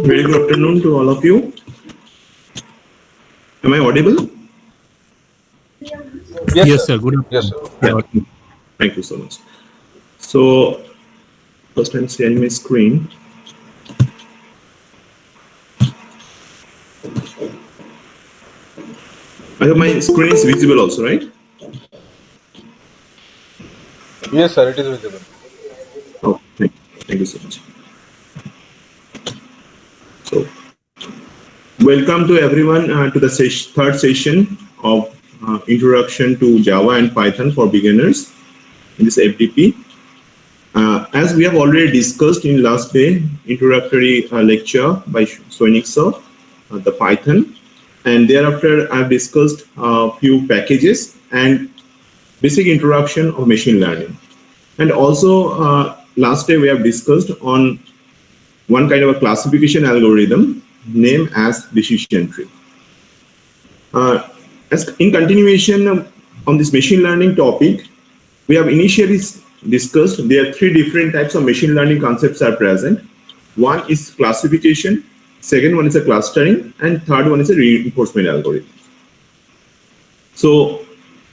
Very good afternoon to all of you. Am I audible? Yes, sir. Good Yes, afternoon. sir. Yeah. Thank you so much. So, first I'm sharing my screen. I hope my screen is visible also, right? Yes, sir. It is visible. Oh, thank you so much. So, welcome to everyone to the third session of Introduction to Java and Python for Beginners in this FDP. As we have already discussed in last day, introductory lecture by Soinik sir, the Python, and thereafter I've discussed a few packages and basic introduction of machine learning. And also last day we have discussed on one kind of a classification algorithm named as decision tree. As in continuation on this machine learning topic, we have initially discussed there are three different types of machine learning concepts are present. One is classification, second one is a clustering, and third one is a reinforcement algorithm. So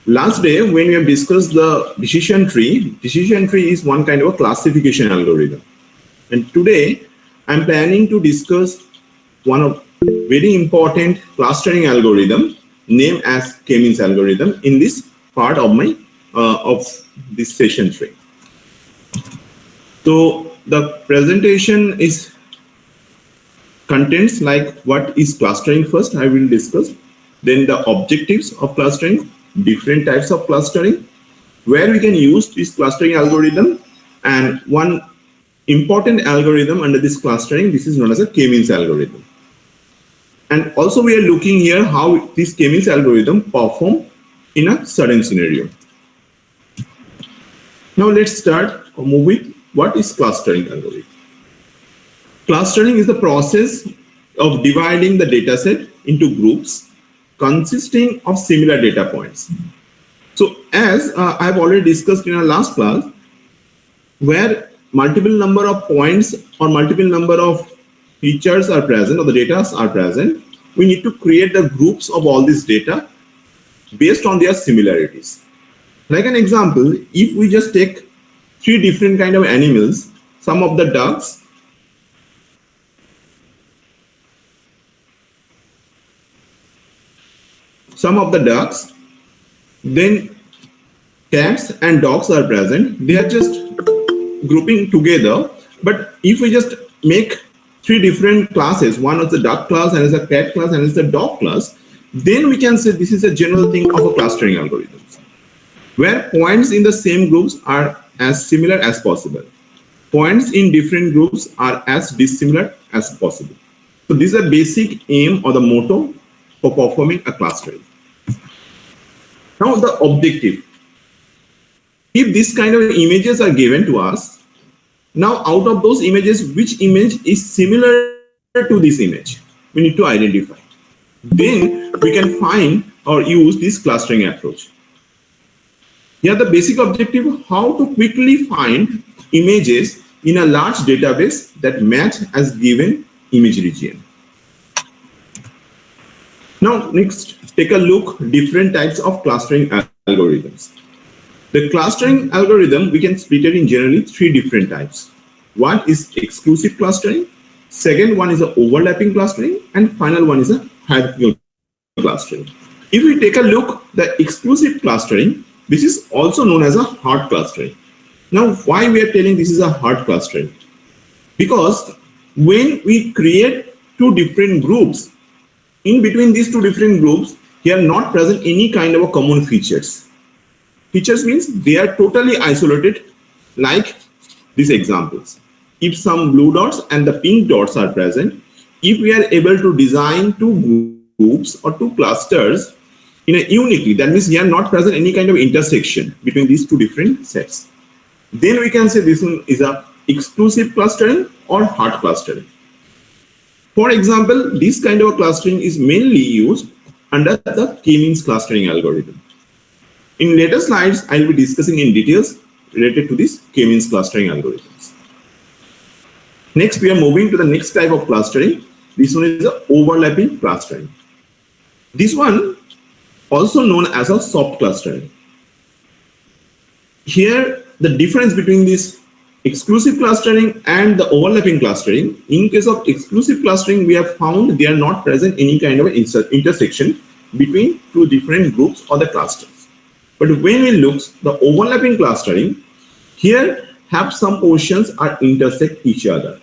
last day when we have discussed the decision tree is one kind of a classification algorithm. And today I'm planning to discuss one of very important clustering algorithm named as K-means algorithm in this part of my of this session 3. So the presentation is contents like what is clustering first I will discuss, then the objectives of clustering, different types of clustering, where we can use this clustering algorithm, and one important algorithm under this clustering, this is known as a K-means algorithm. And also we are looking here how this K-means algorithm perform in a certain scenario. Now let's start or move with what is clustering algorithm. Clustering is the process of dividing the dataset into groups consisting of similar data points. So as I have already discussed in our last class, where multiple number of points or multiple number of features are present or the data are present, we need to create the groups of all this data based on their similarities. Like an example, if we just take three different kind of animals, some of the ducks, then cats and dogs are present. They are just grouping together. But if we just make three different classes, one is the duck class, and is a cat class, and is the dog class, then we can say this is a general thing of a clustering algorithm, where points in the same groups are as similar as possible. Points in different groups are as dissimilar as possible. So this is a basic aim or the motto for performing a clustering. Now the objective. If this kind of images are given to us, now out of those images, which image is similar to this image? We need to identify. Then we can find or use this clustering approach. Here the basic objective, how to quickly find images in a large database that match as given image region. Now next, take a look different types of clustering algorithms. The clustering algorithm, we can split it in generally three different types. One is exclusive clustering, second one is a overlapping clustering, and final one is a hierarchical clustering. If we take a look, the exclusive clustering, this is also known as a hard clustering. Now why we are telling this is a hard clustering? Because when we create two different groups, in between these two different groups, here are not present any kind of a common features. Features means they are totally isolated, like these examples. If some blue dots and the pink dots are present, if we are able to design two groups or two clusters in a uniquely, that means here are not present any kind of intersection between these two different sets, then we can say this one is a exclusive clustering or hard clustering. For example, this kind of a clustering is mainly used under the K-means clustering algorithm. In later slides, I will be discussing in details related to this K-means clustering algorithms. Next, we are moving to the next type of clustering. This one is the overlapping clustering. This one also known as a soft clustering. Here, the difference between this exclusive clustering and the overlapping clustering, in case of exclusive clustering, we have found they are not present any kind of intersection between two different groups or the clusters. But when we look the overlapping clustering, here have some portions are intersect each other.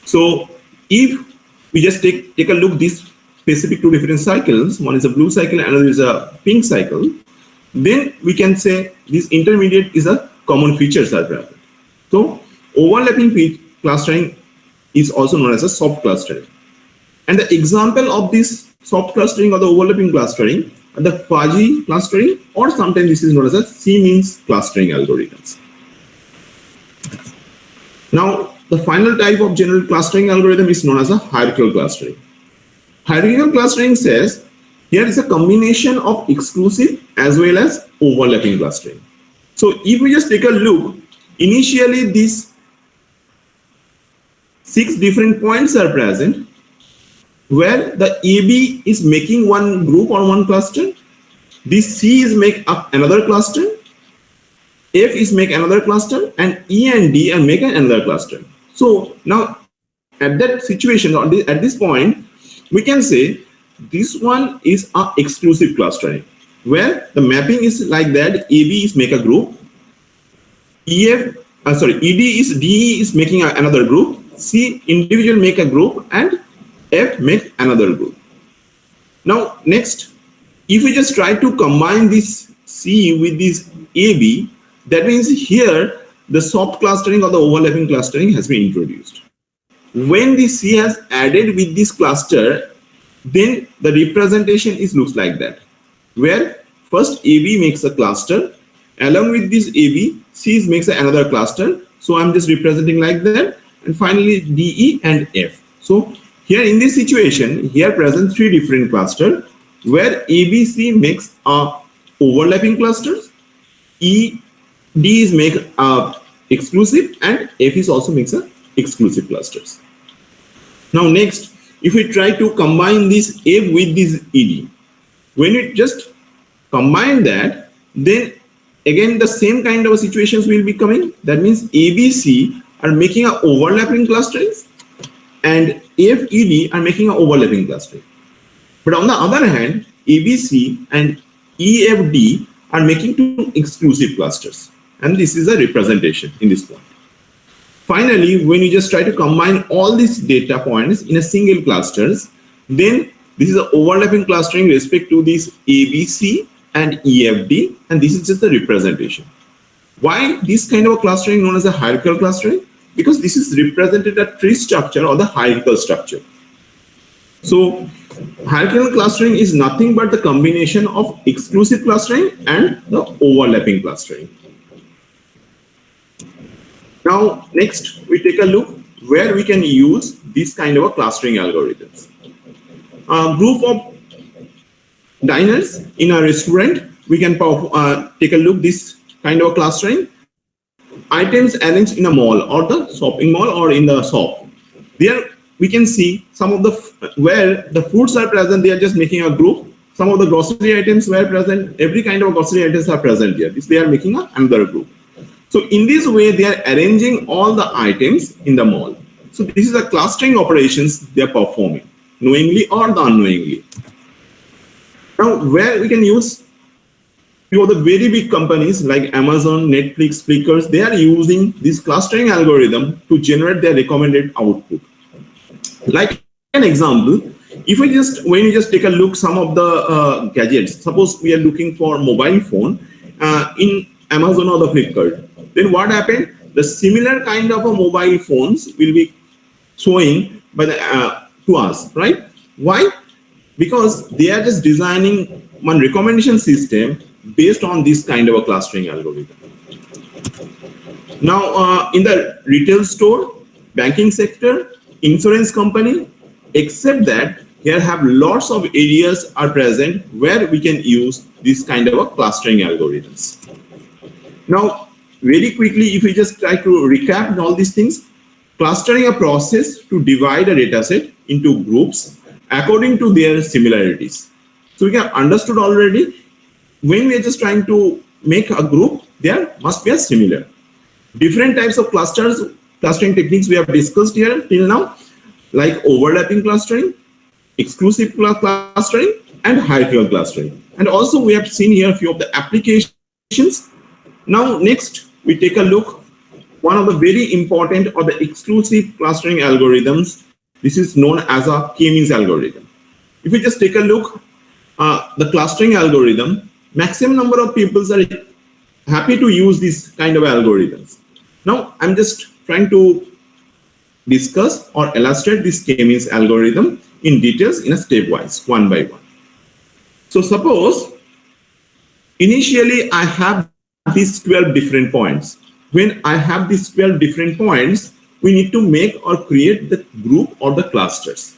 So if we just take a look these specific two different cycles, one is a blue cycle, another is a pink cycle, then we can say this intermediate is a common features are present. So overlapping clustering is also known as a soft clustering. And the example of this soft clustering or the overlapping clustering are the fuzzy clustering, or sometimes this is known as a C-means clustering algorithms. Now, the final type of general clustering algorithm is known as a hierarchical clustering. Hierarchical clustering says here is a combination of exclusive as well as overlapping clustering. So if we just take a look, initially these 6 different points are present where the AB is making one group or one cluster, this C is make up another cluster, F is make another cluster, and E and D are make another cluster. So now at that situation or at this point, we can say this one is a exclusive clustering where the mapping is like that. AB is make a group, ED is DE is making another group, C individual make a group, and F make another group. Now next, if we just try to combine this C with this AB, that means here the soft clustering or the overlapping clustering has been introduced. When the C has added with this cluster, then the representation looks like that, where first AB makes a cluster, along with this AB, C makes another cluster. So I'm just representing like that, and finally DE and F. So here in this situation, here present 3 different clusters where ABC makes overlapping clusters, ED is make exclusive, and F is also makes a exclusive clusters. Now next, if we try to combine this F with this ED, when you just combine that, then again the same kind of situations will be coming. That means ABC are making a overlapping clusters and FED are making an overlapping clustering. But on the other hand, ABC and EFD are making 2 exclusive clusters, and this is a representation in this point. Finally, when you just try to combine all these data points in a single clusters, then this is an overlapping clustering respect to this ABC and EFD, and this is just the representation. Why this kind of a clustering known as a hierarchical clustering? Because this is represented a tree structure or the hierarchical structure. So hierarchical clustering is nothing but the combination of exclusive clustering and the overlapping clustering. Now next we take a look where we can use this kind of a clustering algorithms. A group of diners in a restaurant, we can take a look this kind of clustering. Items arranged in a mall or the shopping mall or in the shop. There we can see some of the where the foods are present, they are just making a group. Some of the grocery items were present, every kind of grocery items are present here. They are making another group. So in this way, they are arranging all the items in the mall. So this is a clustering operations they are performing, knowingly or unknowingly. Now where we can use few of the very big companies like Amazon, Netflix, Flickr, they are using this clustering algorithm to generate their recommended output. Like an example, if we just when you just take a look some of the gadgets, suppose we are looking for mobile phone in Amazon or the Flickr, then what happened? The similar kind of a mobile phones will be showing by the, to us, right? Why? Because they are just designing one recommendation system based on this kind of a clustering algorithm. Now, in the retail store, banking sector, insurance company, except that here have lots of areas are present where we can use this kind of a clustering algorithms. Now, very quickly, if we just try to recap all these things, clustering a process to divide a data set into groups according to their similarities. So we have understood already, when we are just trying to make a group, there must be a similar. Different types of clustering techniques we have discussed here till now, like overlapping clustering, exclusive clustering, and hierarchical clustering. And also we have seen here a few of the applications. Now next we take a look, one of the very important or the exclusive clustering algorithms. This is known as a K-means algorithm. If we just take a look, the clustering algorithm, maximum number of people are happy to use this kind of algorithms. Now I'm just trying to discuss or illustrate this K-means algorithm in details in a stepwise, one by one. So suppose initially I have these 12 different points. When I have these 12 different points, we need to make or create the group or the clusters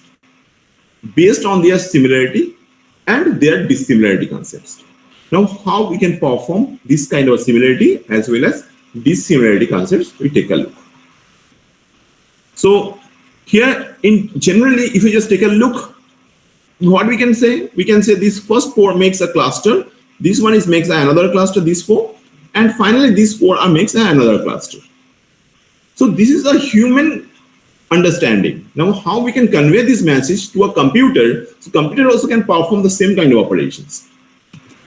based on their similarity and their dissimilarity concepts. Now, how we can perform this kind of similarity as well as dissimilarity concepts, we take a look. So here in generally, if you just take a look, what we can say this first 4 makes a cluster, this one makes another cluster, these 4, and finally these 4 are makes another cluster. So this is a human understanding. Now how we can convey this message to a computer, so computer also can perform the same kind of operations.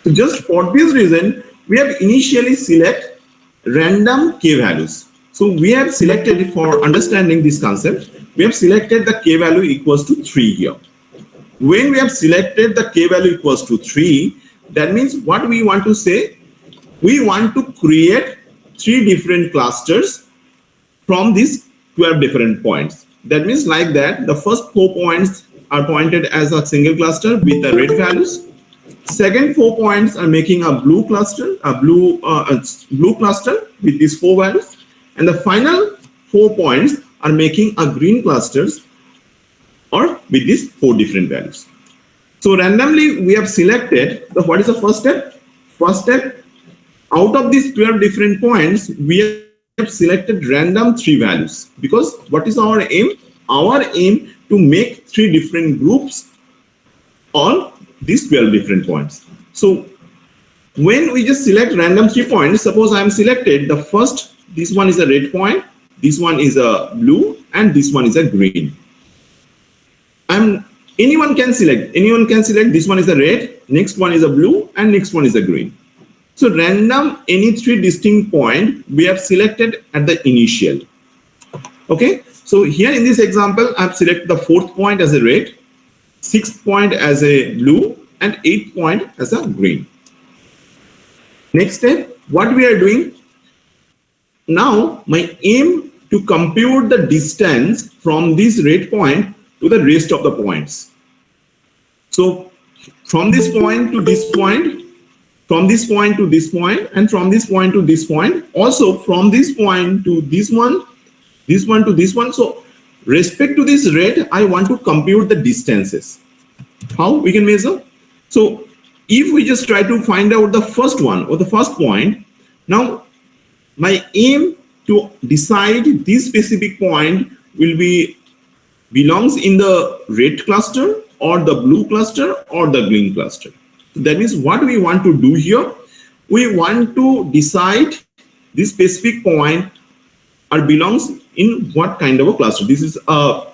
So just for this reason, we have initially select random k values. So we have selected, for understanding this concept, we have selected the k value equals to 3 here. When we have selected the k value equals to 3, that means what we want to say, we want to create 3 different clusters from these 12 different points. That means like that, the first 4 points are pointed as a single cluster with the red values. Second 4 points are making a blue cluster, blue cluster with these 4 values, and the final 4 points are making a green clusters or with these 4 different values. So randomly we have selected the, what is the first step? First step, out of these 12 different points, we have selected random 3 values, because what is our aim? Our aim to make 3 different groups on these 12 different points. So when we just select random 3 points, suppose I am selected the first, this one is a red point, this one is a blue, and this one is a green. Anyone can select, this one is a red, next one is a blue, and next one is a green. So random any 3 distinct point we have selected at the initial. Okay, so here in this example, I have selected the 4th point as a red, 6th point as a blue, and 8th point as a green. Next step, what we are doing now, my aim to compute the distance from this red point to the rest of the points. So from this point to this point, from this point to this point, and from this point to this point, also from this point to this one to this one. So respect to this red, I want to compute the distances. How we can measure? So if we just try to find out the first one or the first point, now my aim to decide this specific point will be belongs in the red cluster or the blue cluster or the green cluster. So that means what we want to do here, we want to decide this specific point or belongs in what kind of a cluster. This is a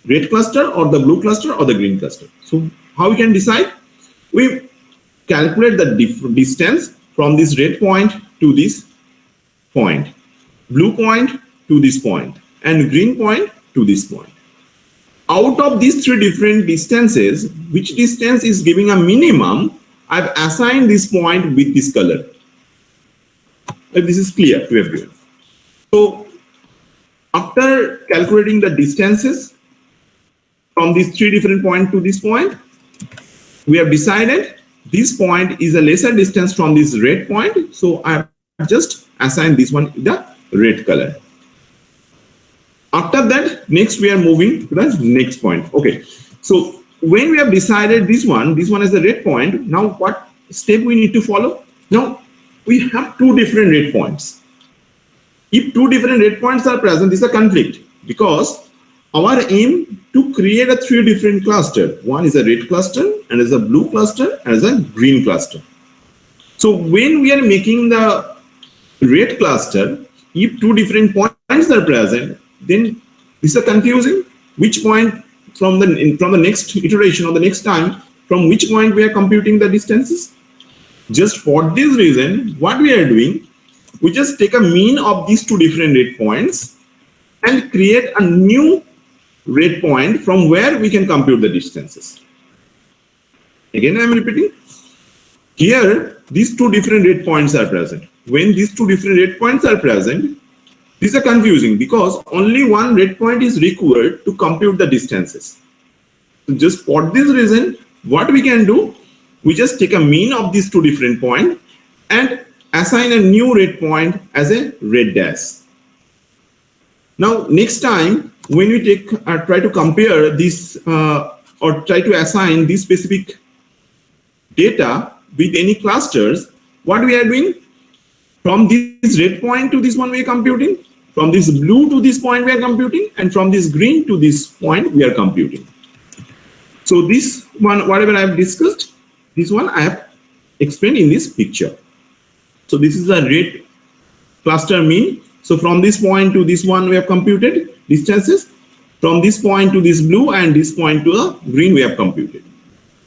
red cluster or the blue cluster or the green cluster. So how we can decide? We calculate the distance from this red point to this point, blue point to this point, and green point to this point. Out of these 3 different distances, which distance is giving a minimum, I've assigned this point with this color. This is clear to everyone. So after calculating the distances from these 3 different points to this point, we have decided this point is a lesser distance from this red point. So I have just assigned this one the red color. After that, next we are moving to the next point. Okay, so when we have decided this one is the red point, now what step we need to follow? Now we have 2 different red points. If 2 different red points are present, this is a conflict. because our aim to create a 3 different cluster. One is a red cluster, and is a blue cluster, and is a green cluster. So when we are making the red cluster, if 2 different points are present, then this is confusing. Which point from the next iteration or the next time, from which point we are computing the distances? Just for this reason, what we are doing, we just take a mean of these 2 different red points and create a new red point from where we can compute the distances. Again, I am repeating. Here, these 2 different red points are present. When these 2 different red points are present, these are confusing because only one red point is required to compute the distances. So just for this reason, what we can do, we just take a mean of these 2 different points and assign a new red point as a red dash. Now, next time when we try to compare this or try to assign this specific data with any clusters, what we are doing? From this red point to this one we are computing, from this blue to this point we are computing, and from this green to this point we are computing. So this one, whatever I have discussed, this one I have explained in this picture. So this is a red cluster mean. So from this point to this one we have computed distances. From this point to this blue and this point to the green we have computed.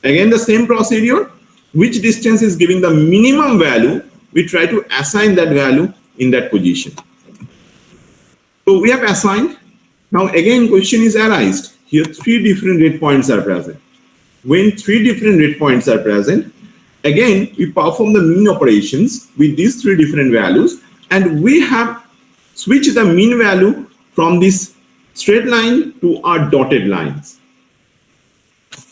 Again the same procedure. Which distance is giving the minimum value, we try to assign that value in that position. So we have assigned. Now again question is arised. Here 3 different red points are present. When 3 different red points are present, again we perform the mean operations with these 3 different values, and we have switched the mean value from this straight line to our dotted lines.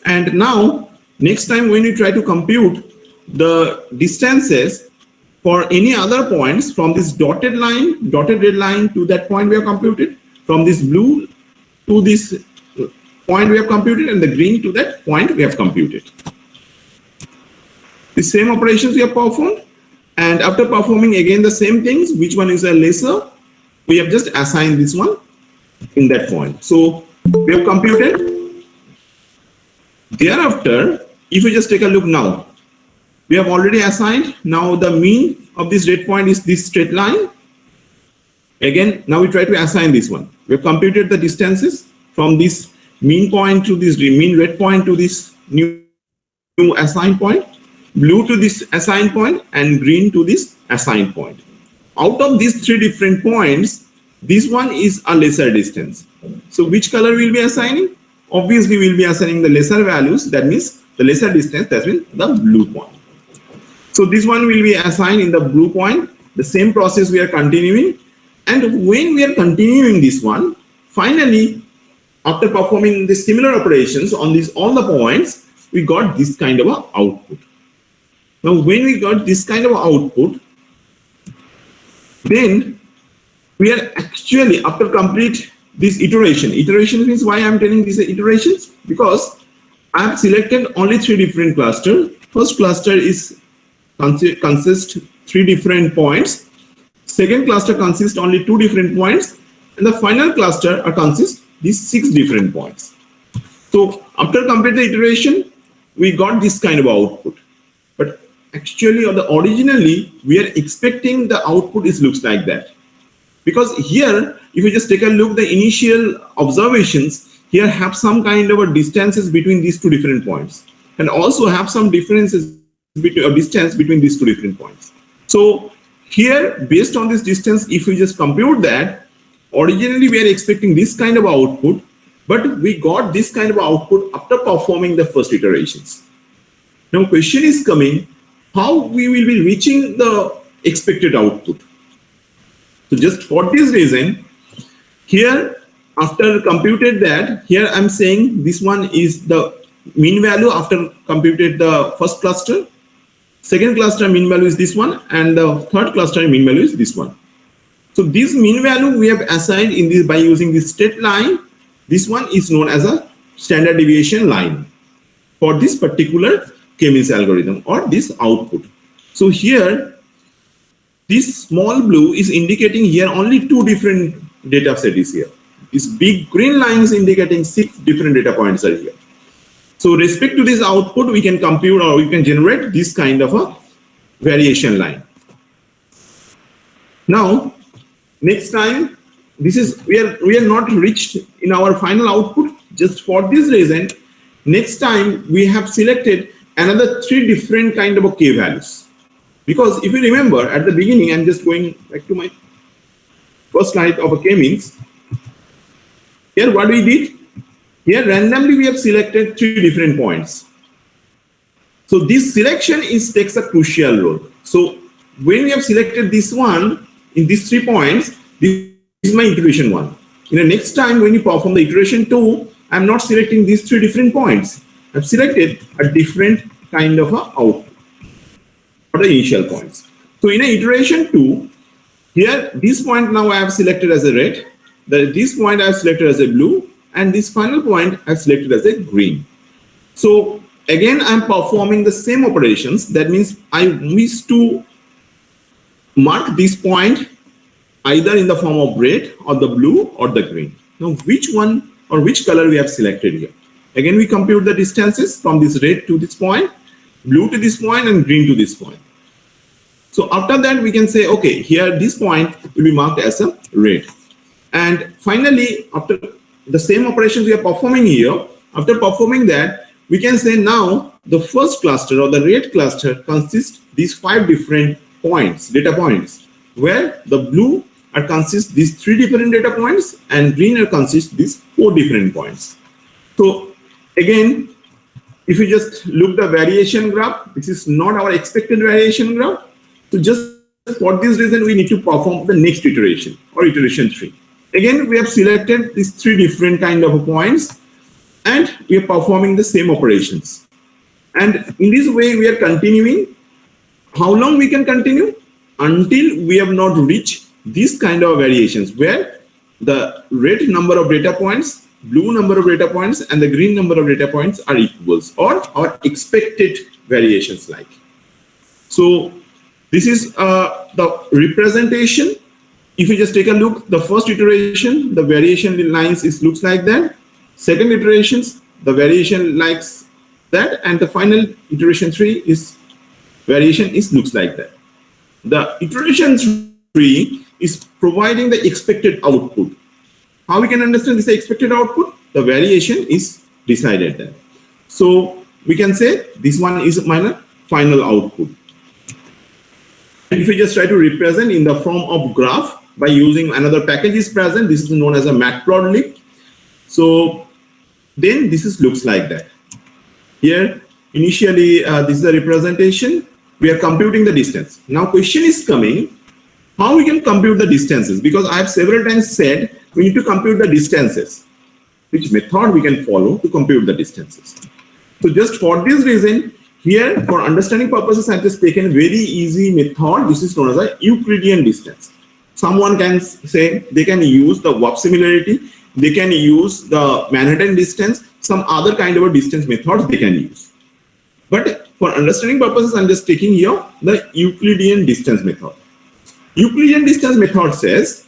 And now next time when you try to compute the distances for any other points from this dotted line, dotted red line to that point we have computed, from this blue to this point we have computed, and the green to that point we have computed. The same operations we have performed, and after performing again the same things, which one is a lesser, we have just assigned this one in that point. So we have computed. Thereafter, if you just take a look now, we have already assigned. Now the mean of this red point is this straight line. Again, now we try to assign this one. We have computed the distances from this mean point to this mean red point to this new assigned point, blue to this assigned point, and green to this assigned point. Out of these 3 different points, this one is a lesser distance. So which color will be assigning? Obviously, we will be assigning the lesser values. That means the lesser distance, that means the blue point. So this one will be assigned in the blue point. The same process we are continuing. And when we are continuing this one, finally, after performing the similar operations on all the points, we got this kind of an output. Now, when we got this kind of output, then we are actually, after complete this iteration means why I am telling these iterations, because I have selected only 3 different clusters. First cluster is consists 3 different points. Second cluster consists only 2 different points, and the final cluster consists these 6 different points. So after complete the iteration, we got this kind of output. But actually, or originally, we are expecting the output looks like that. Because here, if you just take a look, the initial observations here have some kind of a distances between these 2 different points, and also have some differences between distance between these 2 different points. So here, based on this distance, if we just compute that, originally we are expecting this kind of output, but we got this kind of output after performing the first iterations. Now, question is coming, how we will be reaching the expected output? So just for this reason, here after computed that, here I'm saying this one is the mean value after computed the first cluster. Second cluster mean value is this one, and the third cluster mean value is this one. So this mean value we have assigned in this by using this straight line. This one is known as a standard deviation line for this particular K-means algorithm or this output. So here, this small blue is indicating here only 2 different data set is here. These big green lines indicating 6 different data points are here. So respect to this output, we can compute or we can generate this kind of a variation line. Now, next time, this is we are not reached in our final output. Just for this reason, next time we have selected another 3 different kind of k values. Because if you remember at the beginning, I'm just going back to my first slide of a k means. Here, what we did? Here, randomly we have selected 3 different points. So this selection takes a crucial role. So when we have selected this one in these 3 points, this is my iteration 1. In the next time when you perform the iteration 2, I'm not selecting these 3 different points. I've selected a different kind of a output for the initial points. So in a iteration 2, here this point now I have selected as a red, this point I have selected as a blue, and this final point I have selected as a green. So again, I'm performing the same operations. That means I wish to mark this point either in the form of red or the blue or the green. Now, which one or which color we have selected here? Again, we compute the distances from this red to this point, blue to this point, and green to this point. So after that, we can say, okay, here this point will be marked as a red. And finally, after the same operations we are performing here, after performing that, we can say now the first cluster or the red cluster consists these 5 different points, data points, where the blue are consists these 3 different data points and green are consists these 4 different points. So again, if you just look the variation graph, this is not our expected variation graph. So just for this reason, we need to perform the next iteration or iteration 3. Again, we have selected these 3 different kind of points and we are performing the same operations. And in this way, we are continuing. How long we can continue? Until we have not reached this kind of variations where the red number of data points, blue number of data points, and the green number of data points are equals or our expected variations like. So this is the representation. If you just take a look, the first iteration, the variation lines looks like that. Second iterations, the variation likes that, and the final iteration 3 is variation looks like that. The iteration 3 is providing the expected output. How we can understand this expected output? The variation is decided there. So we can say this one is my final output. And if we just try to represent in the form of graph by using another package is present, this is known as a matplotlib. So then this looks like that. Here initially this is a representation. We are computing the distance. Now question is coming, how we can compute the distances? Because I have several times said we need to compute the distances. Which method we can follow to compute the distances? So just for this reason, here for understanding purposes, I have just taken a very easy method. This is known as a Euclidean distance. Someone can say they can use the warp similarity, they can use the Manhattan distance, some other kind of a distance methods they can use. But for understanding purposes, I'm just taking here the Euclidean distance method. Euclidean distance method says,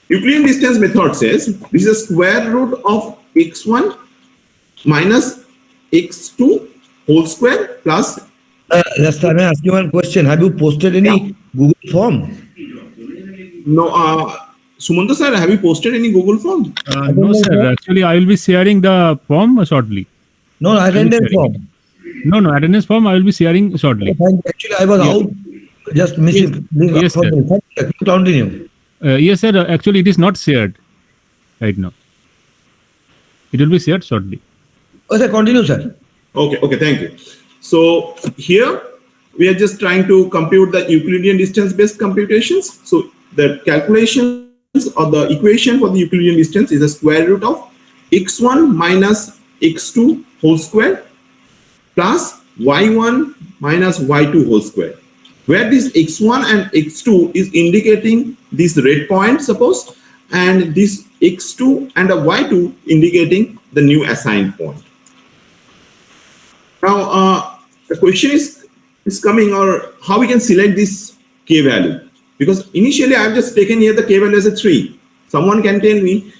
this is a square root of x1 minus x2 whole square plus. Just let me ask you one question. Have you posted any Google form? No, Sumanta sir, have you posted any Google form? No, sir. Actually, I will be sharing the form shortly. No, attendance form. No, attendance form I will be sharing shortly. Actually, I was out. Just missing. Yes, sir. Continue. Yes, sir. Actually, it is not shared right now. It will be shared shortly. Okay, continue, sir. Okay, thank you. So here we are just trying to compute the Euclidean distance based computations. So the calculations or the equation for the Euclidean distance is a square root of x1 minus x2 whole square plus y1 minus y2 whole square, where this x1 and x2 is indicating this red point, suppose, and this x2 and a y2 indicating the new assigned point. Now the question is coming, or how we can select this k value. Because initially I've just taken here the k value as a 3. Someone can tell me,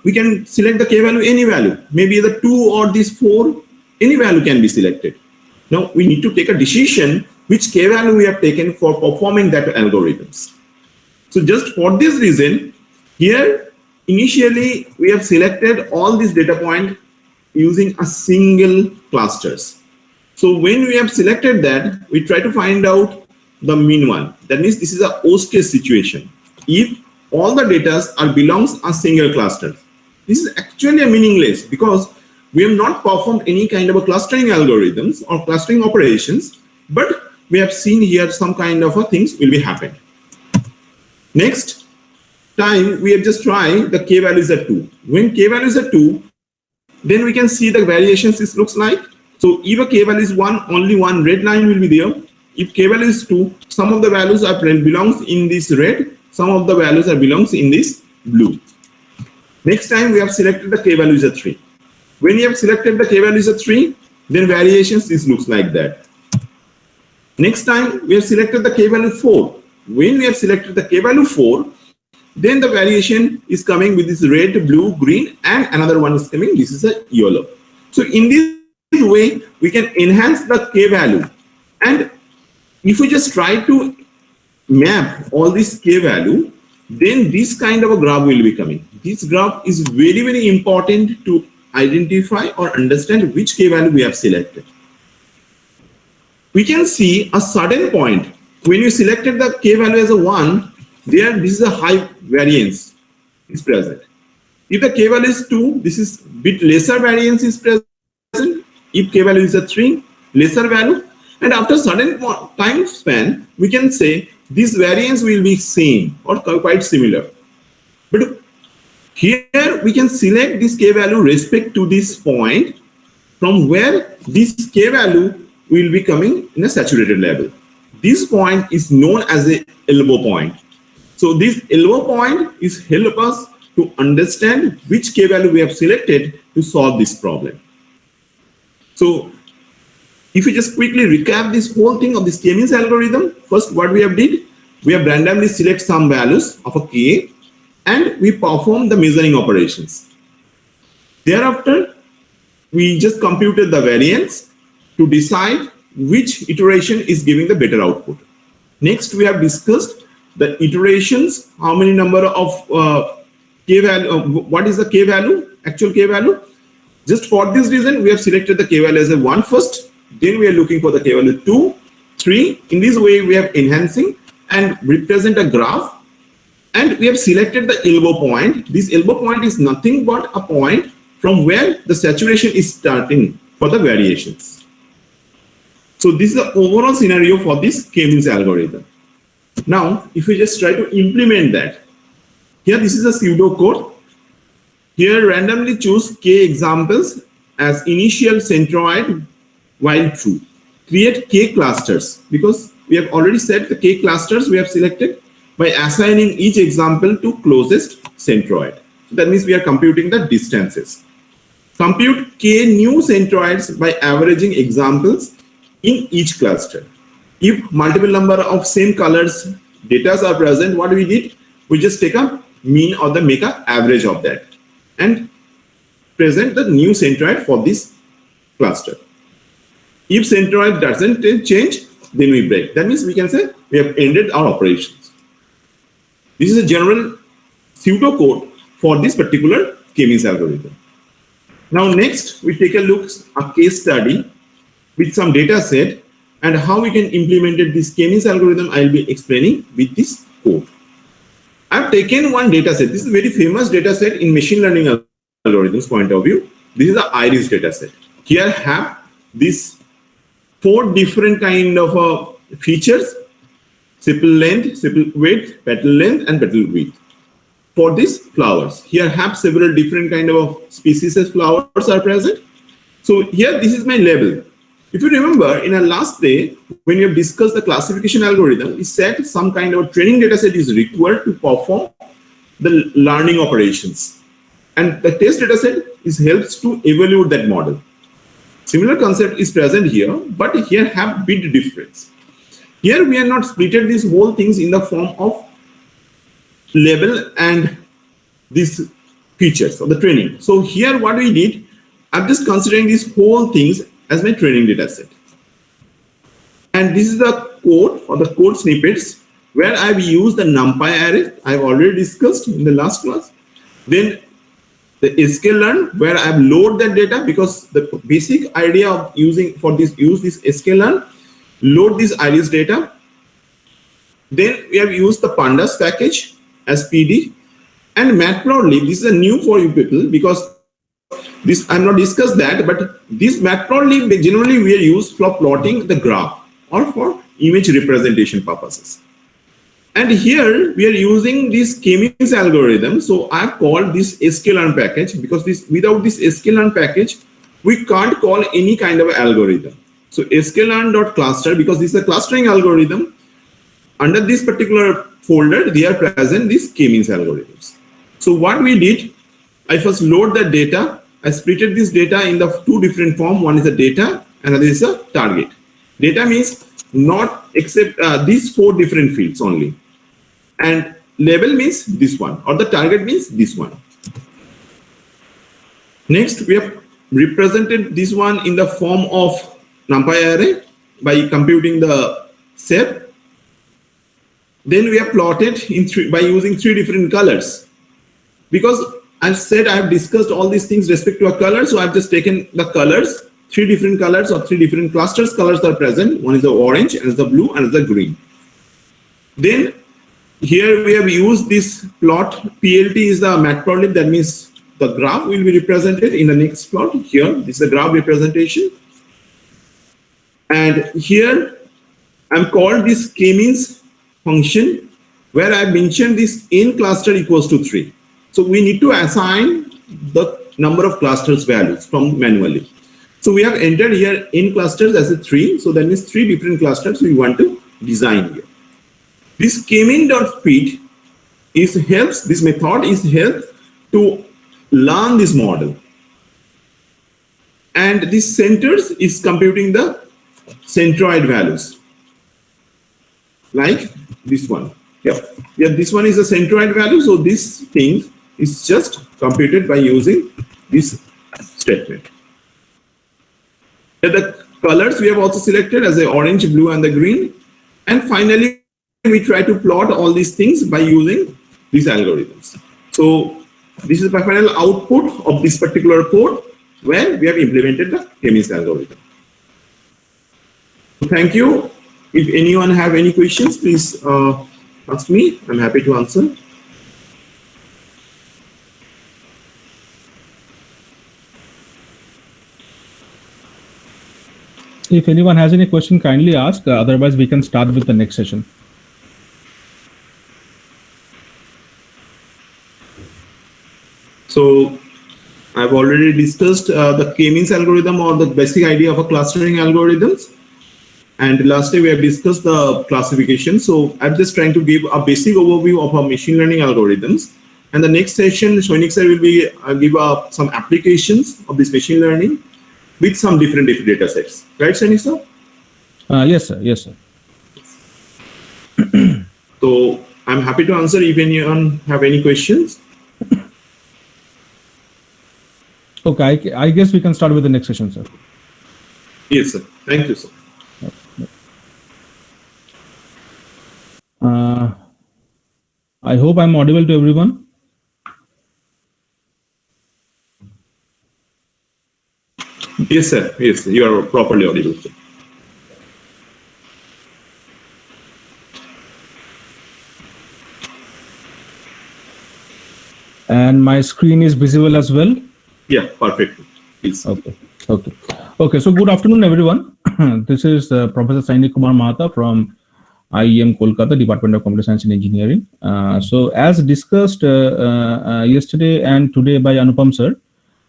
we can select the k value any value, maybe the 2 or this 4, any value can be selected. Now we need to take a decision which k value we have taken for performing that algorithms. So just for this reason, here initially we have selected all these data point using a single clusters. So when we have selected that, we try to find out the mean one. That means this is a worst case situation. If all the data are belongs a single cluster, this is actually a meaningless because we have not performed any kind of a clustering algorithms or clustering operations, but we have seen here some kind of a things will be happened. Next time we have just tried the k value is at 2. When k value is at 2, then we can see the variations this looks like. So if a k value is 1, only one red line will be there. If k value is 2, some of the values are belongs in this red, some of the values are belongs in this blue. Next time we have selected the k value is at 3. When you have selected the k value is at 3, then variations this looks like that. Next time we have selected the k value 4. When we have selected the k value 4, then the variation is coming with this red, blue, green, and another one is coming. This is a yellow. So in this way, we can enhance the k value. And if we just try to map all this k value, then this kind of a graph will be coming. This graph is very, very important to identify or understand which k value we have selected. We can see a certain point when you selected the k value as a 1, there this is a high variance is present. If the k value is 2, this is bit lesser variance is present. If k value is a 3, lesser value. And after certain time span, we can say this variance will be same or quite similar. But here we can select this k value respect to this point from where this k value will be coming in a saturated level. This point is known as a elbow point. So this elbow point is help us to understand which k value we have selected to solve this problem. So if we just quickly recap this whole thing of this k-means algorithm, first what we have did, we have randomly select some values of a k and we perform the measuring operations. Thereafter, we just computed the variance to decide which iteration is giving the better output. Next, we have discussed the iterations, how many number of k value, what is the k value, actual k value. Just for this reason, we have selected the k value as a 1 first, then we are looking for the k value 2, 3. In this way, we have enhancing and represent a graph, and we have selected the elbow point. This elbow point is nothing but a point from where the saturation is starting for the variations. So this is the overall scenario for this k-means algorithm. Now, if we just try to implement that, here this is a pseudo code. Here randomly choose k examples as initial centroid while true. Create k clusters, because we have already set the k clusters we have selected by assigning each example to closest centroid. So that means we are computing the distances. Compute k new centroids by averaging examples in each cluster. If multiple number of same colors data are present, what we did, we just take a mean or the make a average of that and present the new centroid for this cluster. If centroid doesn't change, then we break. That means we can say we have ended our operations. This is a general pseudo code for this particular k-means algorithm. Now next, we take a look at a case study with some data set and how we can implement this k-means algorithm. I will be explaining with this code. I have taken one data set. This is a very famous data set in machine learning algorithms point of view. This is the IRIS data set. Here I have this 4 different kind of features: sepal length, sepal width, petal length, and petal width. For these flowers, here have several different kind of species of flowers are present. So here this is my label. If you remember in our last day, when we have discussed the classification algorithm, we said some kind of training data set is required to perform the learning operations. And the test data set helps to evaluate that model. Similar concept is present here, but here have bit difference. Here we are not splitted these whole things in the form of label and these features of the training. So here what we did, I'm just considering these whole things as my training data set. And this is the code or the code snippets where I've used the NumPy array I've already discussed in the last class. Then the sklearn where I've load that data, because the basic idea of using for this sklearn, load this iris data. Then we have used the pandas package as PD and matplotlib. This is a new for you people because this I'm not discussed that, but this matplotlib generally we are used for plotting the graph or for image representation purposes. And here we are using this k-means algorithm. So I've called this sklearn package because without this sklearn package, we can't call any kind of algorithm. So sklearn.cluster, because this is a clustering algorithm, under this particular folder, they are present these k-means algorithms. So what we did, I first load the data. I splitted this data in the two different form. One is a data, another is a target. Data means not except these four different fields only. And label means this one, or the target means this one. Next, we have represented this one in the form of NumPy array by computing the shape. Then we have plotted by using three different colors. Because I've said I've discussed all these things respect to a color, so I've just taken the colors, three different colors or three different clusters colors are present. One is the orange, and the blue, and the green. Then here we have used this plot. PLT is the matplotlib, that means the graph will be represented in the next plot. Here, this is the graph representation. And here I'm called this k-means function where I mentioned this n cluster equals to 3. So we need to assign the number of clusters values from manually. So we have entered here n clusters as a 3. So that means 3 different clusters we want to design here. This k-mean.fit this method helps to learn this model. And this centers is computing the centroid values. Like this one. Yeah, this one is a centroid value. So this thing is just computed by using this statement. Here the colors we have also selected as the orange, blue, and the green. And finally, we try to plot all these things by using these algorithms. So this is the final output of this particular code where we have implemented the k-means algorithm. Thank you. If anyone have any questions, please ask me. I'm happy to answer. If anyone has any question, kindly ask. Otherwise, we can start with the next session. So I've already discussed the k-means algorithm or the basic idea of a clustering algorithms. And lastly, we have discussed the classification. So I'm just trying to give a basic overview of our machine learning algorithms. And the next session, Soinik sir will be give some applications of this machine learning with some different data sets. Right, Soinik sir? Yes, sir. Yes, sir. So I'm happy to answer if anyone have any questions. Okay, I guess we can start with the next session, sir. Yes, sir. Thank you, sir. I hope I'm audible to everyone. Yes, sir. Yes, sir. You are properly audible, sir. And my screen is visible as well. Yeah, perfect. Please. Okay. So good afternoon, everyone. This is Professor Sainik Kumar Mahata from IEM Kolkata, Department of Computer Science and Engineering. So as discussed yesterday and today by Anupam sir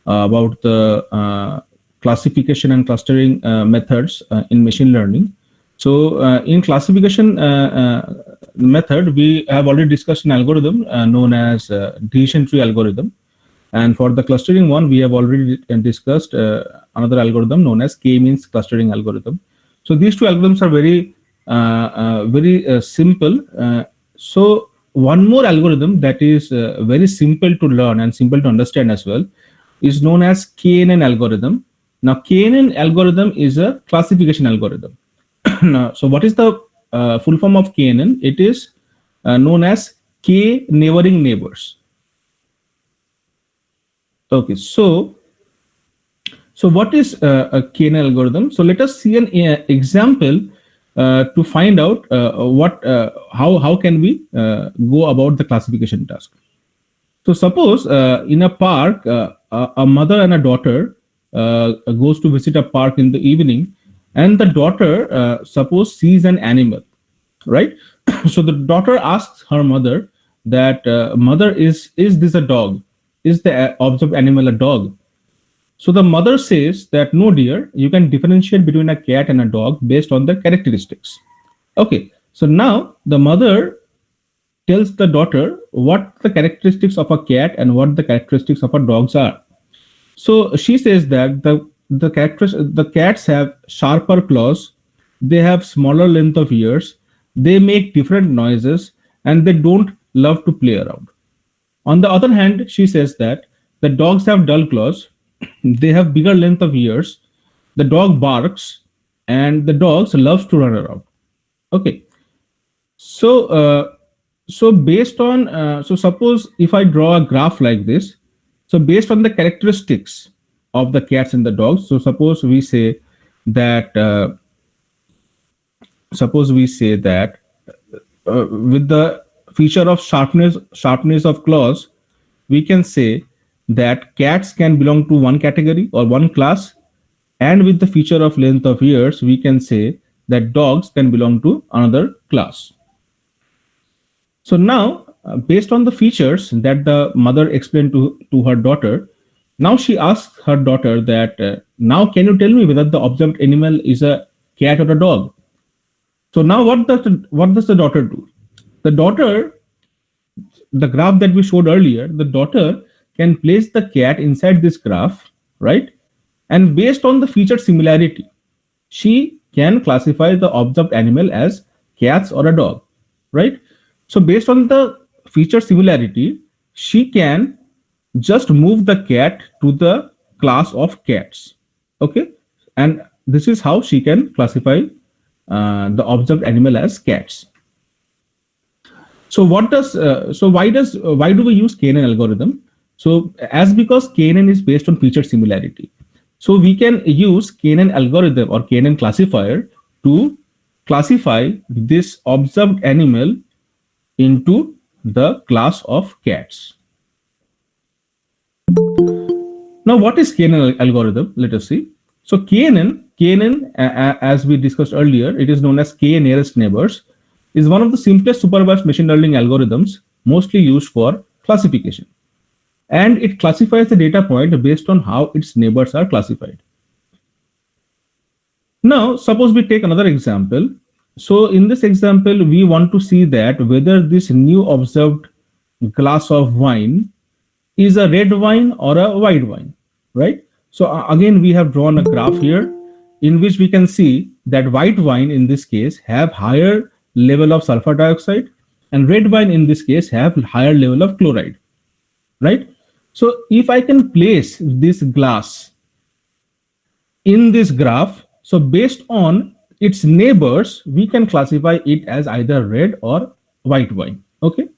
about the classification and clustering methods in machine learning. So in classification method, we have already discussed an algorithm known as decision tree algorithm. And for the clustering one, we have already discussed another algorithm known as k-means clustering algorithm. So these two algorithms are very very simple. So one more algorithm that is very simple to learn and simple to understand as well is known as KNN algorithm. Now, KNN algorithm is a classification algorithm. Now, so what is the full form of KNN? It is known as K neighboring neighbors. Okay, so what is a KNN algorithm? So let us see an example to find out how can we go about the classification task. So suppose in a park, a mother and a daughter goes to visit a park in the evening, and the daughter suppose sees an animal, right? So the daughter asks her mother that, mother, is this a dog? Is the observed animal a dog? So the mother says that, no dear, you can differentiate between a cat and a dog based on their characteristics. Okay, so now the mother tells the daughter what the characteristics of a cat and what the characteristics of a dogs are. So she says that the cats have sharper claws, they have smaller length of ears, they make different noises, and they don't love to play around. On the other hand, she says that the dogs have dull claws, they have bigger length of ears, the dog barks, and the dogs loves to run around. Okay, so based on so suppose if I draw a graph like this, so based on the characteristics of the cats and the dogs, so suppose we say that with the feature of sharpness of claws, we can say that cats can belong to one category or one class, and with the feature of length of ears, we can say that dogs can belong to another class. So now, based on the features that the mother explained to her daughter, now she asks her daughter that, now can you tell me whether the observed animal is a cat or a dog? So now what does the daughter do? The graph that we showed earlier, the daughter can place the cat inside this graph, right? And based on the feature similarity, she can classify the observed animal as cats or a dog, right? So based on the feature similarity, she can just move the cat to the class of cats, okay? And this is how she can classify the observed animal as cats. So why do we use KNN algorithm? So because KNN is based on feature similarity, so we can use KNN algorithm or KNN classifier to classify this observed animal into the class of cats. Now, what is KNN algorithm? Let us see. So KNN, as we discussed earlier, it is known as K nearest neighbors, is one of the simplest supervised machine learning algorithms mostly used for classification. And it classifies the data point based on how its neighbors are classified. Now, suppose we take another example. So in this example, we want to see that whether this new observed glass of wine is a red wine or a white wine, right? So again, we have drawn a graph here in which we can see that white wine in this case have higher level of sulfur dioxide, and red wine in this case have higher level of chloride, right? So if I can place this glass in this graph, so based on its neighbors, we can classify it as either red or white wine, okay?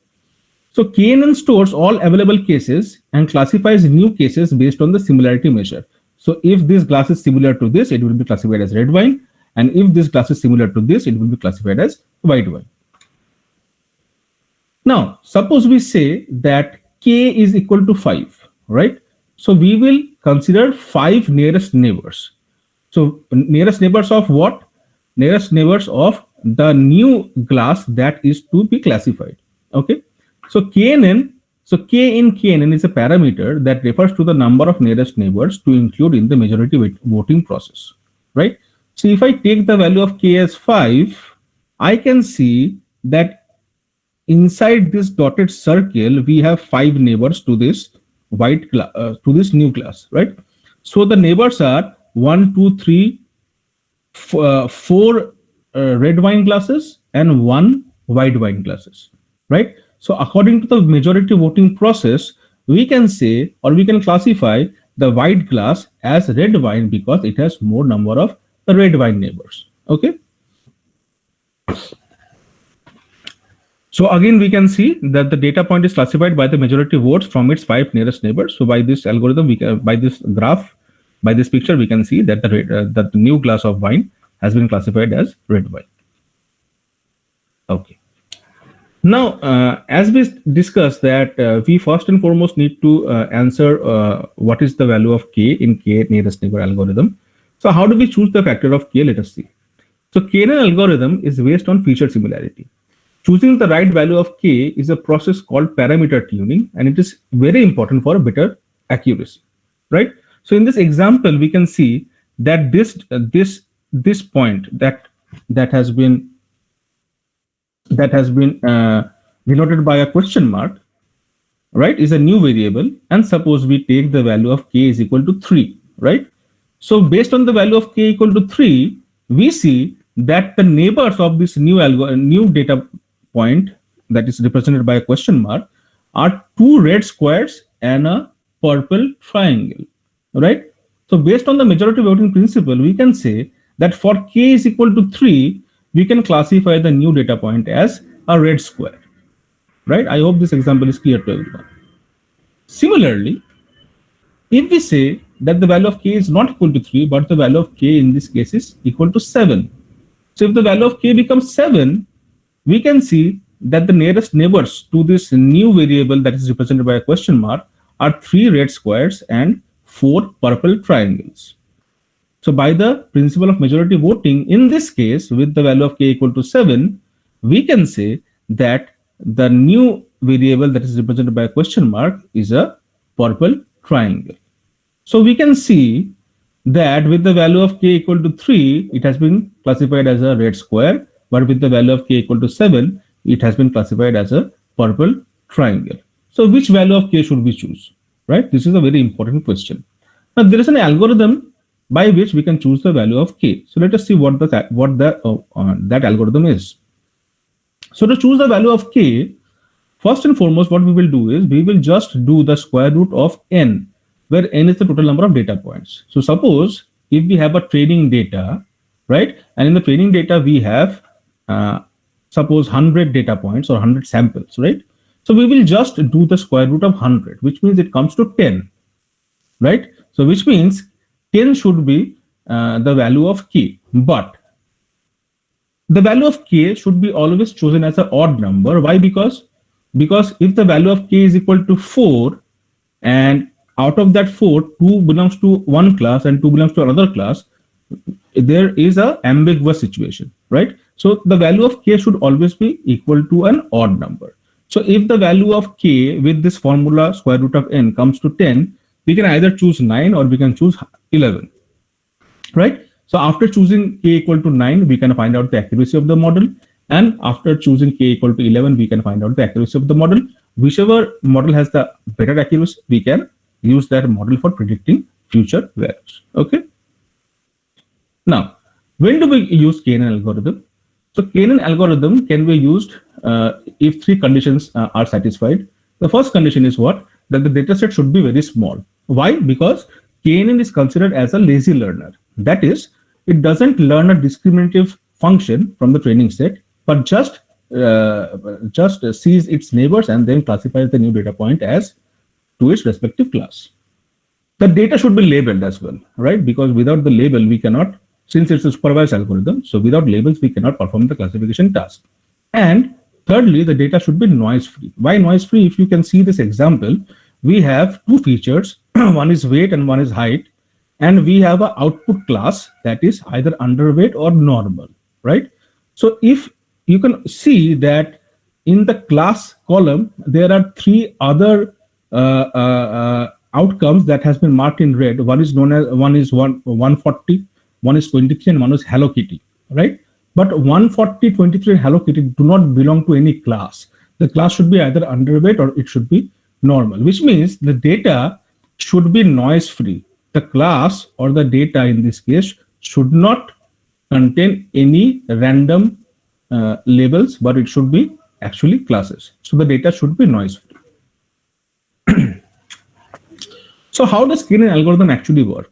So KNN stores all available cases and classifies new cases based on the similarity measure. So if this glass is similar to this, it will be classified as red wine. And if this glass is similar to this, it will be classified as white wine. Now, suppose we say that K is equal to 5, right? So we will consider 5 nearest neighbors. So nearest neighbors of what? Nearest neighbors of the new glass that is to be classified, okay? So K in KNN is a parameter that refers to the number of nearest neighbors to include in the majority voting process, right? So if I take the value of K as 5, I can see that inside this dotted circle, we have 5 neighbors to this to this new class, right? So the neighbors are 1, 2, 3, 4 red wine glasses and 1 white wine glasses, right? So according to the majority voting process, we can say, or we can classify the white glass as red wine because it has more number of the red wine neighbors. Okay. So again, we can see that the data point is classified by the majority votes from its 5 nearest neighbors. So by this algorithm, by this graph, by this picture, we can see that the new glass of wine has been classified as red wine. Okay. Now, as we discussed that we first and foremost need to answer what is the value of k in k nearest neighbor algorithm. So how do we choose the factor of k? Let us see. So KNN algorithm is based on feature similarity. Choosing the right value of k is a process called parameter tuning, and it is very important for better accuracy, right? So in this example, we can see that this point that has been denoted by a question mark, right, is a new variable, and suppose we take the value of k is equal to 3, right? So based on the value of k equal to 3, we see that the neighbors of this new data point that is represented by a question mark are 2 red squares and a purple triangle, right? So based on the majority voting principle, we can say that for k is equal to 3, we can classify the new data point as a red square, right? I hope this example is clear to everyone. Similarly, if we say that the value of k is not equal to 3, but the value of k in this case is equal to 7. So if the value of k becomes 7, we can see that the nearest neighbors to this new variable that is represented by a question mark are 3 red squares and 4 purple triangles. So by the principle of majority voting, in this case, with the value of k equal to 7, we can say that the new variable that is represented by a question mark is a purple triangle. So we can see that with the value of k equal to 3, it has been classified as a red square, but with the value of k equal to 7, it has been classified as a purple triangle. So which value of k should we choose, right? This is a very important question. Now there is an algorithm by which we can choose the value of k. So let us see what that algorithm is. So to choose the value of k, first and foremost, what we will do is we will just do the square root of n, where n is the total number of data points. So suppose if we have a training data, right, and in the training data we have suppose 100 data points or 100 samples, right? So we will just do the square root of 100, which means it comes to 10, right? So which means 10 should be the value of k, but the value of k should be always chosen as an odd number. Why? Because if the value of k is equal to 4, and out of that 4, 2 belongs to one class and 2 belongs to another class, there is a ambiguous situation, right? So the value of k should always be equal to an odd number. So if the value of k with this formula square root of n comes to 10, we can either choose 9 or we can choose 11, right? So after choosing k equal to 9, we can find out the accuracy of the model, and after choosing k equal to 11, we can find out the accuracy of the model. Whichever model has the better accuracy, we can use that model for predicting future values. Okay. Now, when do we use KNN algorithm? So KNN algorithm can be used if 3 conditions are satisfied. The first condition is what? That the dataset should be very small. Why? Because KNN is considered as a lazy learner. That is, it doesn't learn a discriminative function from the training set, but just sees its neighbors and then classifies the new data point as to its respective class. The data should be labeled as well, right? Because without the label, we cannot, since it's a supervised algorithm, so without labels, we cannot perform the classification task. And thirdly, the data should be noise-free. Why noise-free? If you can see this example, we have 2 features. One is weight and one is height. And we have an output class that is either underweight or normal, right? So if you can see that in the class column, there are 3 other outcomes that has been marked in red. One is 140, one is 23, and one is Hello Kitty, right? But 140, 23, and Hello Kitty do not belong to any class. The class should be either underweight or it should be normal, which means the data should be noise free. The class or the data in this case should not contain any random labels, but it should be actually classes. So the data should be noise free. So how does k-NN algorithm actually work?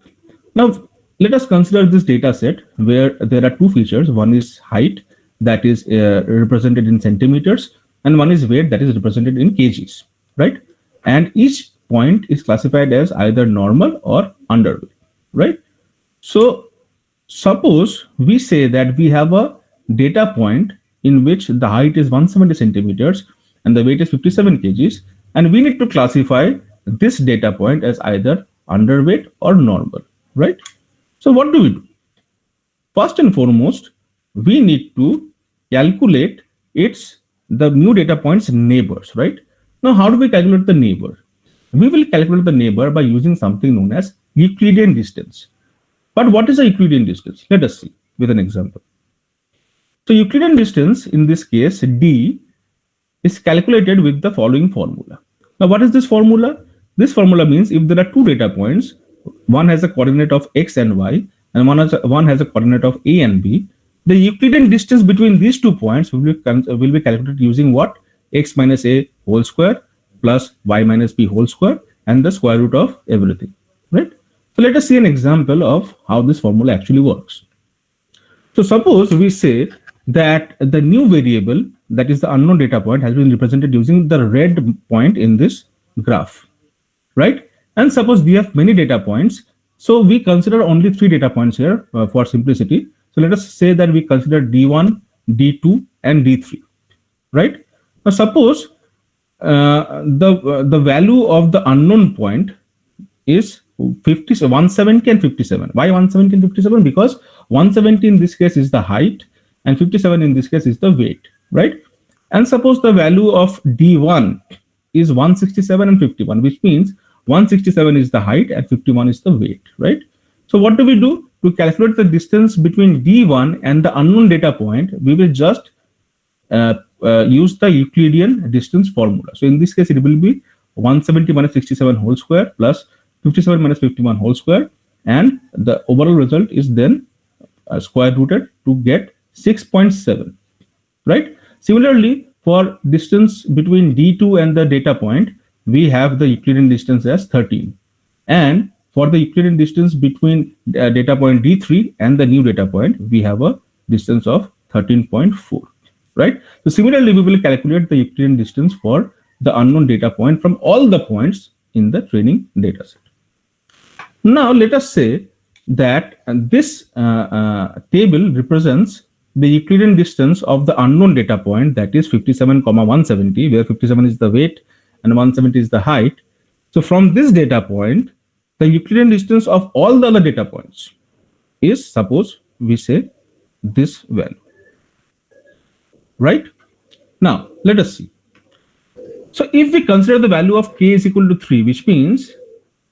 Now, let us consider this data set where there are two features. One is height, that is represented in centimeters, and one is weight, that is represented in kgs, right? And each point is classified as either normal or underweight, right? So suppose we say that we have a data point in which the height is 170 centimeters and the weight is 57 kgs, and we need to classify this data point as either underweight or normal, right? So what do we do? First and foremost, we need to calculate the new data point's neighbors, right? Now, how do we calculate the neighbor? We will calculate the neighbor by using something known as Euclidean distance. But what is a Euclidean distance? Let us see with an example. So Euclidean distance, in this case, d, is calculated with the following formula. Now, what is this formula? This formula means if there are two data points, one has a coordinate of x and y, and one has a coordinate of a and b, the Euclidean distance between these 2 points will be calculated using what? X minus a whole square plus y minus b whole square and the square root of everything, right? So let us see an example of how this formula actually works. So suppose we say that the new variable, that is the unknown data point, has been represented using the red point in this graph, right? And suppose we have many data points, so we consider only 3 data points here for simplicity. So let us say that we consider D1, D2, and D3, right? Now suppose the value of the unknown point is 170 and 57. Why 170 and 57? Because 170 in this case is the height and 57 in this case is the weight, right? And suppose the value of D1 is 167 and 51, which means 167 is the height and 51 is the weight, right? So what do we do? To calculate the distance between D1 and the unknown data point, we will just use the Euclidean distance formula. So in this case, it will be 170 minus 67 whole square plus 57 minus 51 whole square, and the overall result is then square rooted to get 6.7, right? Similarly, for distance between D2 and the data point, we have the Euclidean distance as 13, and for the Euclidean distance between data point D3 and the new data point, we have a distance of 13.4, right? So similarly, we will calculate the Euclidean distance for the unknown data point from all the points in the training data set. Now, let us say that this table represents the Euclidean distance of the unknown data point, that is 57, 170, where 57 is the weight and 170 is the height. So from this data point, the Euclidean distance of all the other data points is, suppose we say, this value, right? Now, let us see. So if we consider the value of k is equal to 3, which means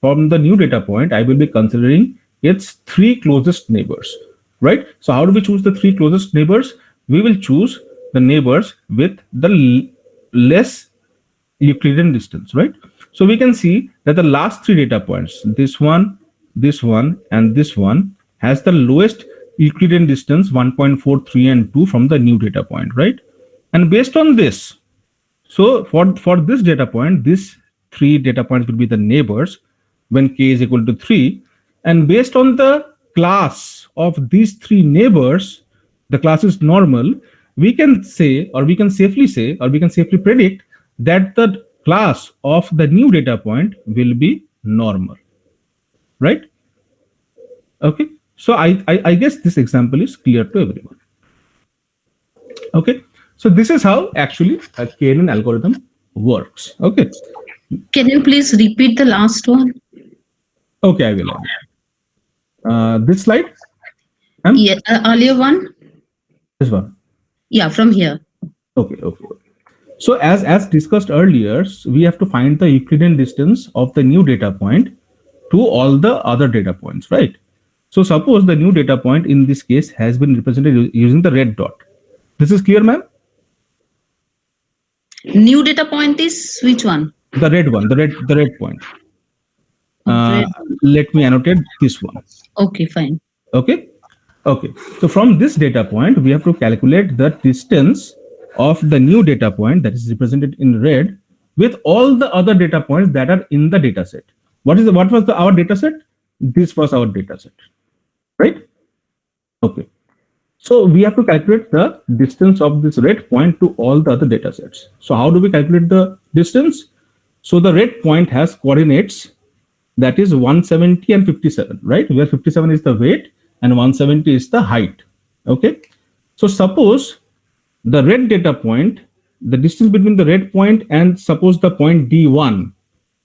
from the new data point, I will be considering its 3 closest neighbors, right? So how do we choose the 3 closest neighbors? We will choose the neighbors with the less Euclidean distance, right? So we can see that the last 3 data points, this one, and this one, has the lowest Euclidean distance, 1.4, 3, and 2 from the new data point, right? And based on this, so for this data point, these 3 data points will be the neighbors when k is equal to 3. And based on the class of these 3 neighbors, the class is normal, we can say, or we can safely say, or we can safely predict that the class of the new data point will be normal, right? Okay, so I guess this example is clear to everyone. Okay, so this is how actually a k-NN algorithm works. Okay, Can you please repeat the last one? okay, I will. This slide? Yeah, earlier one? This one. Yeah, from here. Okay. So as discussed earlier, we have to find the Euclidean distance of the new data point to all the other data points, right? So suppose the new data point in this case has been represented using the red dot. This is clear, ma'am? New data point is which one? The red one, the red point. Red. Let me annotate this one. Okay, fine. Okay. Okay, so from this data point, we have to calculate the distance of the new data point that is represented in red with all the other data points that are in the data set. What was our data set? This was our data set, right? Okay, so we have to calculate the distance of this red point to all the other data sets. So how do we calculate the distance? So the red point has coordinates that is 170 and 57, right? Where 57 is the weight and 170 is the height. Okay, so suppose the red data point, the distance between the red point and suppose the point D1,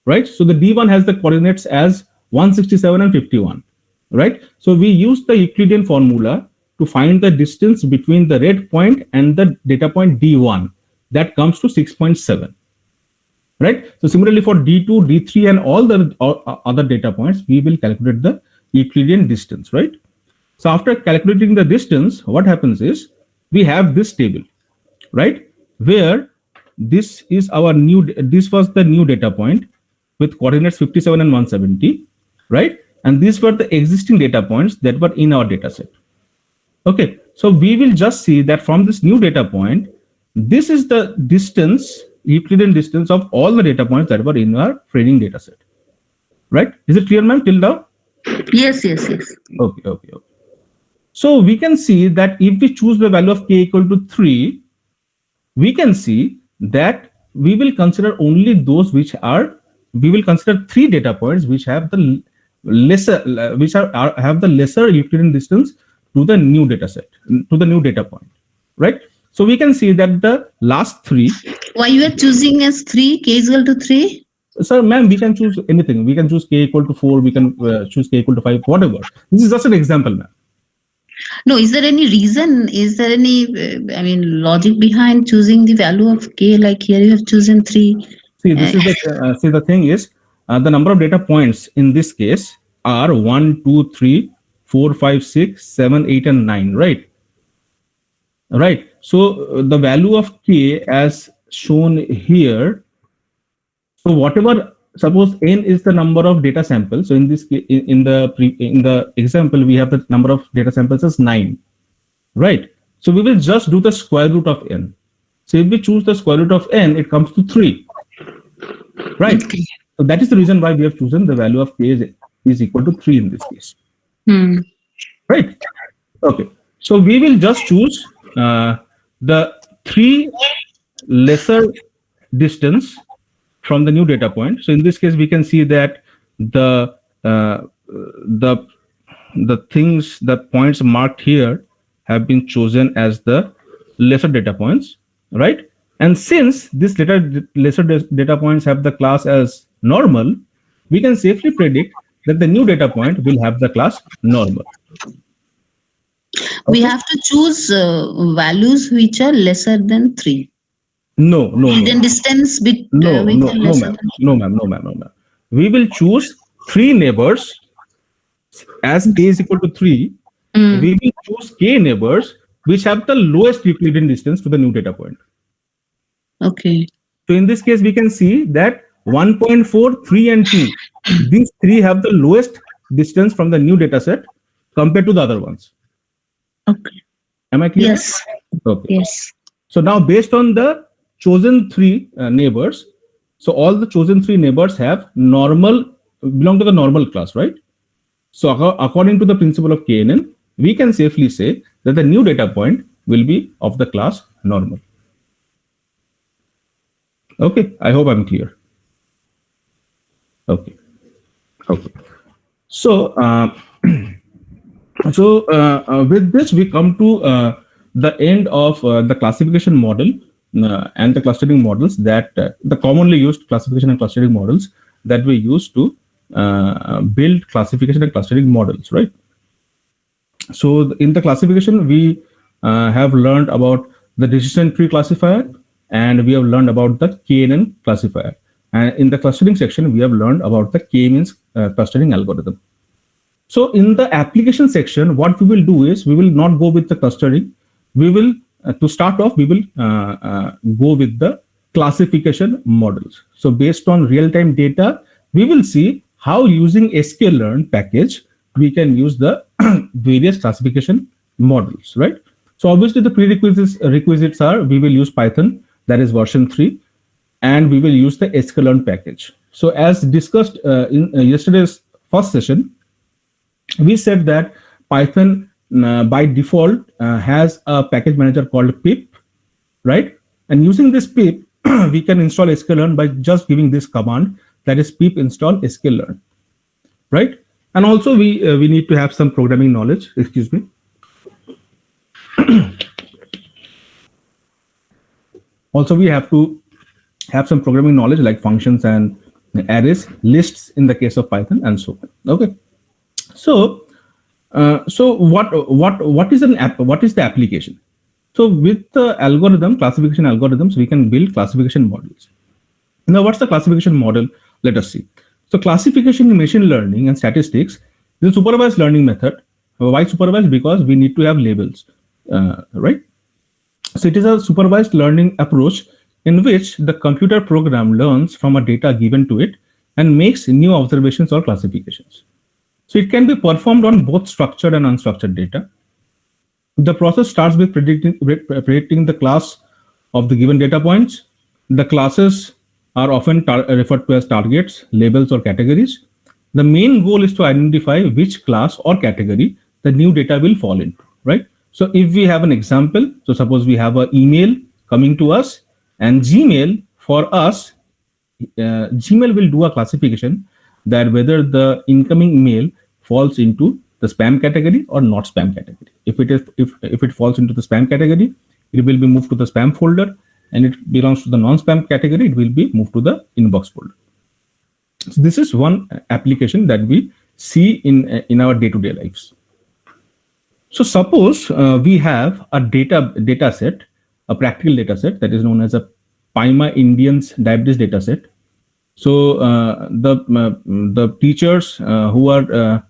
right? So the D1 has the coordinates as 167 and 51, right? So we use the Euclidean formula to find the distance between the red point and the data point D1. That comes to 6.7, right? So similarly for D2, D3 and all the other data points, we will calculate the Euclidean distance, right? So after calculating the distance, what happens is we have this table, right? Where this was the new data point with coordinates 57 and 170, right? And these were the existing data points that were in our data set. Okay, so we will just see that from this new data point, this is the distance, Euclidean distance of all the data points that were in our training data set, right? Is it clear, ma'am, till now? Yes. Okay. So we can see that if we choose the value of k equal to 3, we can see that we will consider only those we will consider 3 data points which have the lesser, have the lesser Euclidean distance to the new data set, to the new data point, right? So we can see that the last 3. Why you are choosing as 3, k is equal to 3? Sir, ma'am, we can choose anything. We can choose k equal to 4, we can choose k equal to 5, whatever. This is just an example, ma'am. No, is there any reason? Is there any, logic behind choosing the value of k? Like here you have chosen 3. See, this is the thing is the number of data points in this case are 1, 2, 3, 4, 5, 6, 7, 8, and 9, right? Right. So the value of k as shown here. So whatever, suppose n is the number of data samples. So in this in the example, we have the number of data samples as 9, right? So we will just do the square root of n. So if we choose the square root of n, it comes to 3, right? Okay. So that is the reason why we have chosen the value of k is equal to 3 in this case, right? Okay. So we will just choose the 3 lesser distance from the new data point. So in this case, we can see that the points marked here have been chosen as the lesser data points, right? And since these lesser data points have the class as normal, we can safely predict that the new data point will have the class normal. We have to choose values which are lesser than 3. No. Then distance No, ma'am. We will choose 3 neighbors as k is equal to 3. We will choose k neighbors which have the lowest Euclidean distance to the new data point. Okay. So in this case, we can see that 1.4, 3, and 2. These 3 have the lowest distance from the new data set compared to the other ones. Okay. Am I clear? Yes. Okay. Yes. So now based on the chosen 3 neighbors, so all the chosen 3 neighbors belong to the normal class, right? So according to the principle of KNN, we can safely say that the new data point will be of the class normal. Okay, I hope I'm clear. Okay. So with this, we come to the end of the classification model and the clustering models that the commonly used classification and clustering models that we use to build classification and clustering models, right? So in the classification, we have learned about the decision tree classifier, and we have learned about the KNN classifier. And in the clustering section, we have learned about the K-means clustering algorithm. So in the application section, what we will do is we will not go with the clustering. We will, to start off, we will go with the classification models. So based on real-time data, we will see how using sklearn package, we can use the various classification models, right? So obviously the requisites are we will use Python, that is version 3, and we will use the sklearn package. So as discussed in yesterday's first session, we said that Python by default has a package manager called pip, right? And using this pip, we can install sklearn by just giving this command, that is pip install sklearn, right? And also we need to have some programming knowledge. Excuse me. Also, we have to have some programming knowledge like functions and arrays, lists in the case of Python, and so on. Okay. So, what is the application? So with the classification algorithms, we can build classification models. Now, what's the classification model? Let us see. So classification in machine learning and statistics is a supervised learning method. Why supervised? Because we need to have labels, right? So it is a supervised learning approach in which the computer program learns from a data given to it and makes new observations or classifications. So it can be performed on both structured and unstructured data. The process starts with predicting the class of the given data points. The classes are often referred to as targets, labels, or categories. The main goal is to identify which class or category the new data will fall into, right? So if we have an example, so suppose we have an email coming to us, and Gmail for us, Gmail will do a classification that whether the incoming email falls into the spam category or not spam category. If it falls into the spam category, it will be moved to the spam folder, and it belongs to the non-spam category, it will be moved to the inbox folder. So this is one application that we see in our day-to-day lives. So suppose we have a data set, a practical data set that is known as a PIMA Indians diabetes data set. So the teachers who are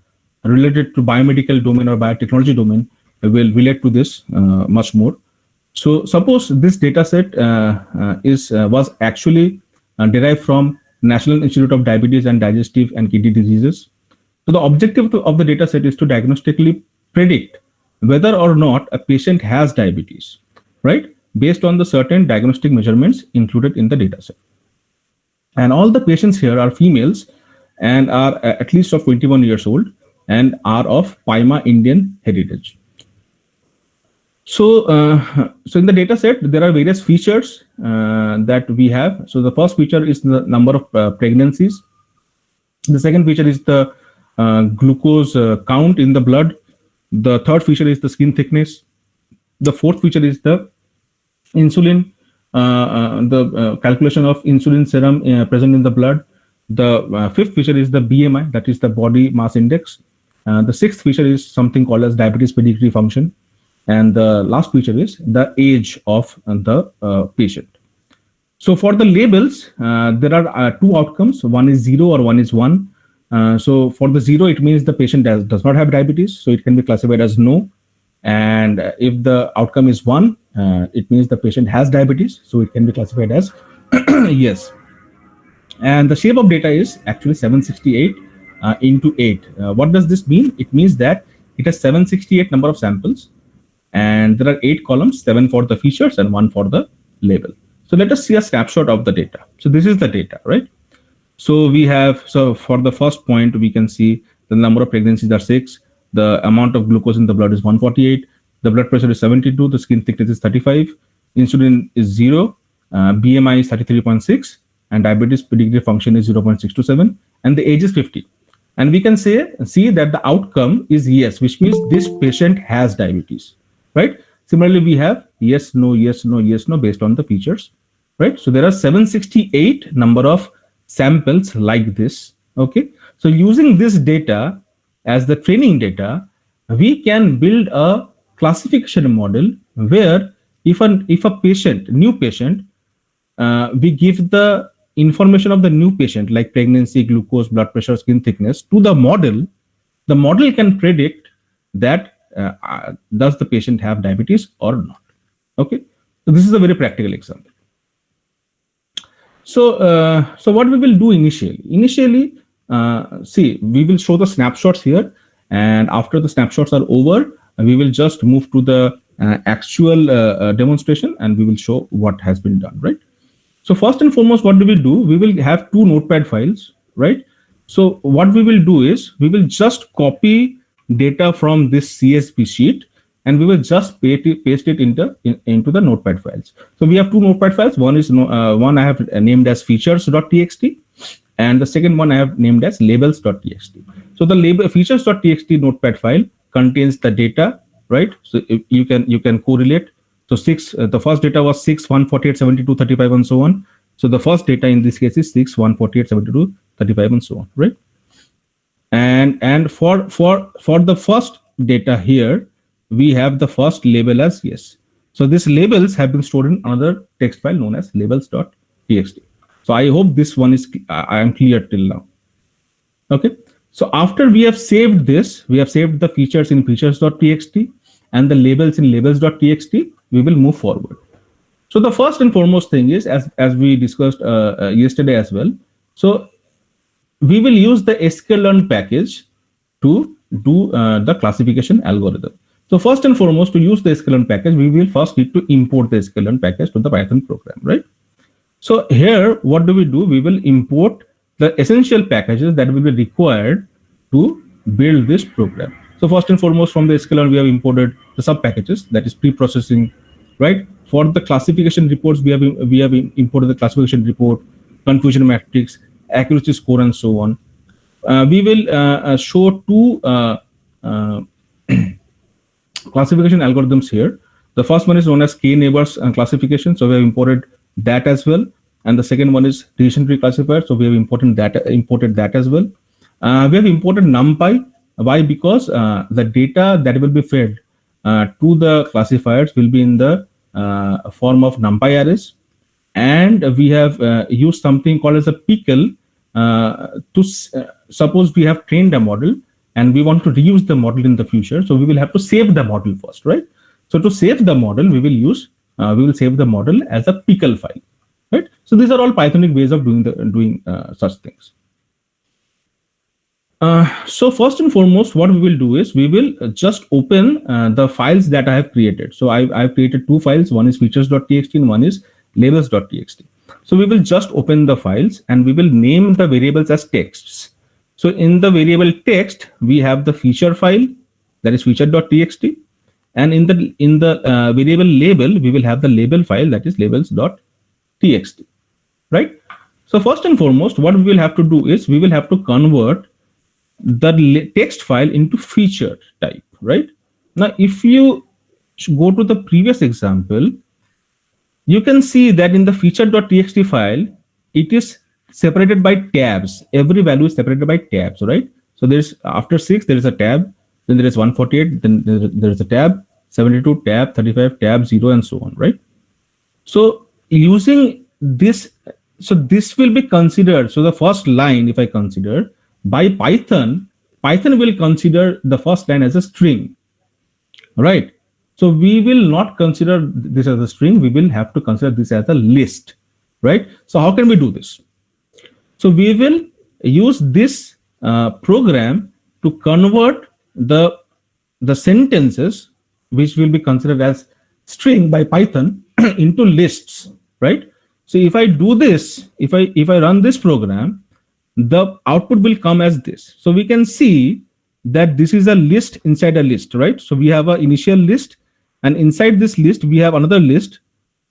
related to biomedical domain or biotechnology domain will relate to this much more. So suppose this data set was actually derived from National Institute of Diabetes and Digestive and Kidney Diseases. So the objective of the data set is to diagnostically predict whether or not a patient has diabetes, right? Based on the certain diagnostic measurements included in the data set. And all the patients here are females and are at least of 21 years old and are of PIMA Indian heritage. So, so in the data set, there are various features that we have. So the first feature is the number of pregnancies. The second feature is the glucose count in the blood. The third feature is the skin thickness. The fourth feature is the insulin, the calculation of insulin serum present in the blood. The fifth feature is the BMI, that is the body mass index. The sixth feature is something called as diabetes pedigree function. And the last feature is the age of the patient. So for the labels, there are two outcomes. One is 0 or one is 1. So for the 0, it means the patient does not have diabetes. So it can be classified as no. And if the outcome is 1, it means the patient has diabetes. So it can be classified as yes. And the shape of data is actually 768 into 8. What does this mean? It means that it has 768 number of samples. And there are 8 columns, 7 for the features and 1 for the label. So let us see a snapshot of the data. So this is the data, right? So we have, so for the first point, we can see the number of pregnancies are 6. The amount of glucose in the blood is 148. The blood pressure is 72. The skin thickness is 35. Insulin is 0. BMI is 33.6. And diabetes pedigree function is 0.627. And the age is 50. And we can see that the outcome is yes, which means this patient has diabetes. Right? Similarly, we have yes, no, yes, no, yes, no based on the features, right? So there are 768 number of samples like this, okay? So using this data as the training data, we can build a classification model where if a patient, new patient, we give the information of the new patient like pregnancy, glucose, blood pressure, skin thickness to the model can predict that does the patient have diabetes or not? Okay, so this is a very practical example. So, so what we will do initially? See, we will show the snapshots here, and after the snapshots are over, we will just move to the actual demonstration, and we will show what has been done, right? So first and foremost, what do? We will have two notepad files, right? So what we will do is we will just copy data from this CSV sheet, and we will just paste it into the notepad files. So we have two notepad files. One is one I have named as features.txt, and the second one I have named as labels.txt. So the features.txt notepad file contains the data, right? So you can correlate. So the first data was 6, 148, 72, 35, and so on. So the first data in this case is 6, 148, 72, 35, and so on, right? And for the first data here, we have the first label as yes. So these labels have been stored in another text file known as labels.txt. So I hope this one is I am clear till now. Okay. So after we have saved this, we have saved the features in features.txt and the labels in labels.txt, we will move forward. So the first and foremost thing is, as we discussed yesterday as well, so we will use the sklearn package to do the classification algorithm. So first and foremost, to use the sklearn package, we will first need to import the sklearn package to the Python program, right? So here, what do? We will import the essential packages that will be required to build this program. So first and foremost, from the sklearn, we have imported the sub packages, that is pre-processing, right? For the classification reports, we have imported the classification report, confusion matrix, accuracy score, and so on. We will show two classification algorithms here. The first one is known as k-neighbors classification, so we have imported that as well. And the second one is decision tree classifier, so we have imported that as well. We have imported NumPy. Why? Because the data that will be fed to the classifiers will be in the form of NumPy arrays, and we have used something called as a pickle to suppose we have trained a model and we want to reuse the model in the future. So we will have to save the model first, right? So to save the model, we will save the model as a pickle file, right? So these are all Pythonic ways of doing such things. So first and foremost, what we will do is we will just open the files that I have created. So I've created two files. One is features.txt and one is labels.txt. So we will just open the files and we will name the variables as texts. So in the variable text, we have the feature file, that is feature.txt, and in the variable label, we will have the label file, that is labels.txt, right? So first and foremost, what we will have to do is we will have to convert the text file into feature type, right? Now, if you go to the previous example, you can see that in the feature.txt file, it is separated by tabs. Every value is separated by tabs, right? So there's after 6, there is a tab, then there is 148, then there is a tab, 72, tab, 35, tab, 0, and so on, right? So using this, so this will be considered. So the first line, if I consider, by Python will consider the first line as a string, right? So we will not consider this as a string. We will have to consider this as a list, right? So how can we do this? So we will use this program to convert the sentences which will be considered as string by Python into lists, right? So if I do this, if I run this program, the output will come as this. So we can see that this is a list inside a list, right? So we have an initial list, and inside this list we have another list,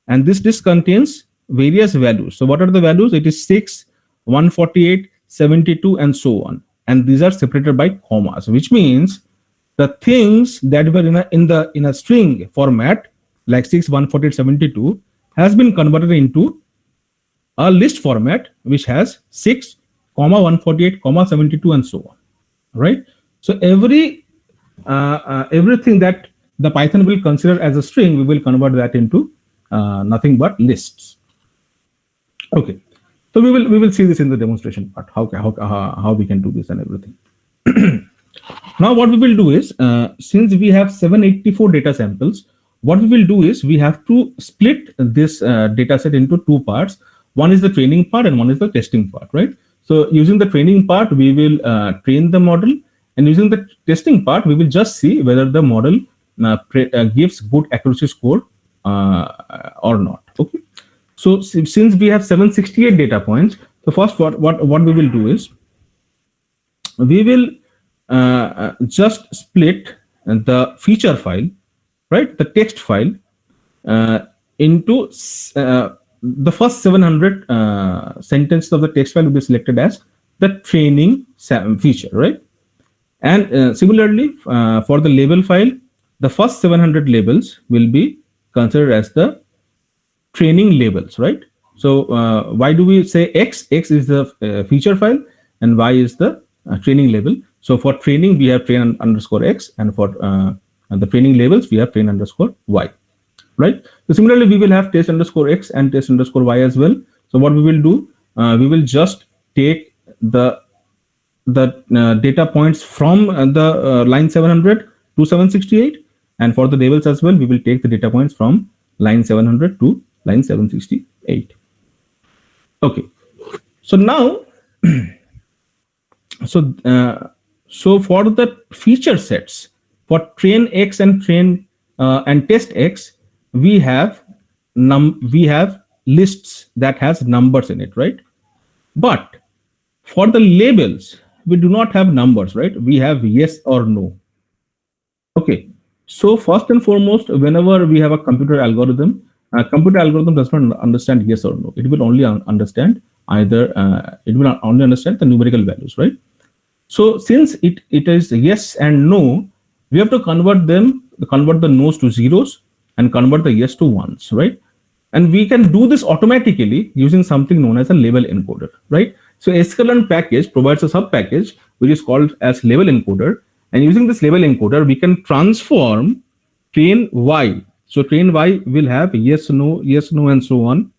and this list contains various values. So what are the values? It is 6, 148, 72, and so on. And these are separated by commas, which means the things that were in a string format, like 6, 148, 72, has been converted into a list format, which has 6, 148, 72, and so on, right? So everything that the Python will consider as a string, we will convert that into nothing but lists. Okay, so we will see this in the demonstration part, how we can do this and everything. Now what we will do is, since we have 784 data samples, what we will do is we have to split this data set into two parts. One is the training part and one is the testing part, right? So using the training part, we will train the model, and using the testing part, we will just see whether the model gives good accuracy score or not. Okay. So since we have 768 data points, the first what we will do is we will just split the feature file, right, the text file, into the first 700 sentences of the text file will be selected as the training feature, right? And similarly, for the label file, the first 700 labels will be considered as the training labels, right? So why do we say X? X is the feature file and Y is the training label. So for training, we have train underscore X, and for the training labels, we have train underscore Y, right? So similarly, we will have test underscore X and test underscore Y as well. So what we will do, we will just take the data points from the line 700 to 768, and for the labels as well, we will take the data points from line 700 to line 768. Okay, so now, so for the feature sets for train X and train and test X, we have lists that has numbers in it, right? But for the labels, we do not have numbers, right? We have yes or no. Okay, so first and foremost, whenever we have a computer algorithm does not understand yes or no. It will only understand either it will only understand the numerical values, right? So since it is yes and no, we have to convert the no's to zeros and convert the yes to ones, right? And we can do this automatically using something known as a label encoder, right? So sklearn package provides a sub package which is called as label encoder, and using this label encoder, we can transform train Y. So train Y will have yes, no, and so on.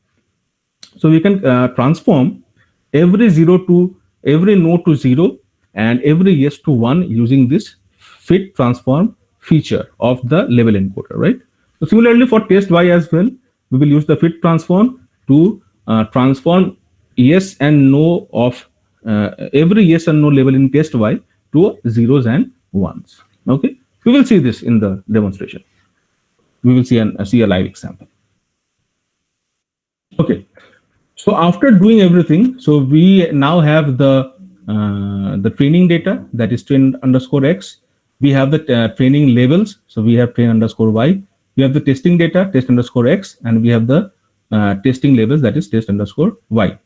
So we can transform every no to zero and every yes to one using this fit transform feature of the label encoder, right? So similarly for test Y as well, we will use the fit transform to transform yes and no of every yes and no label in test Y to zeros and ones. Okay, we will see this in the demonstration. We will see a live example. Okay, so after doing everything, so we now have the training data, that is train underscore X. We have the training labels, so we have train underscore Y. We have the testing data, test underscore X, and we have the testing labels, that is test underscore Y.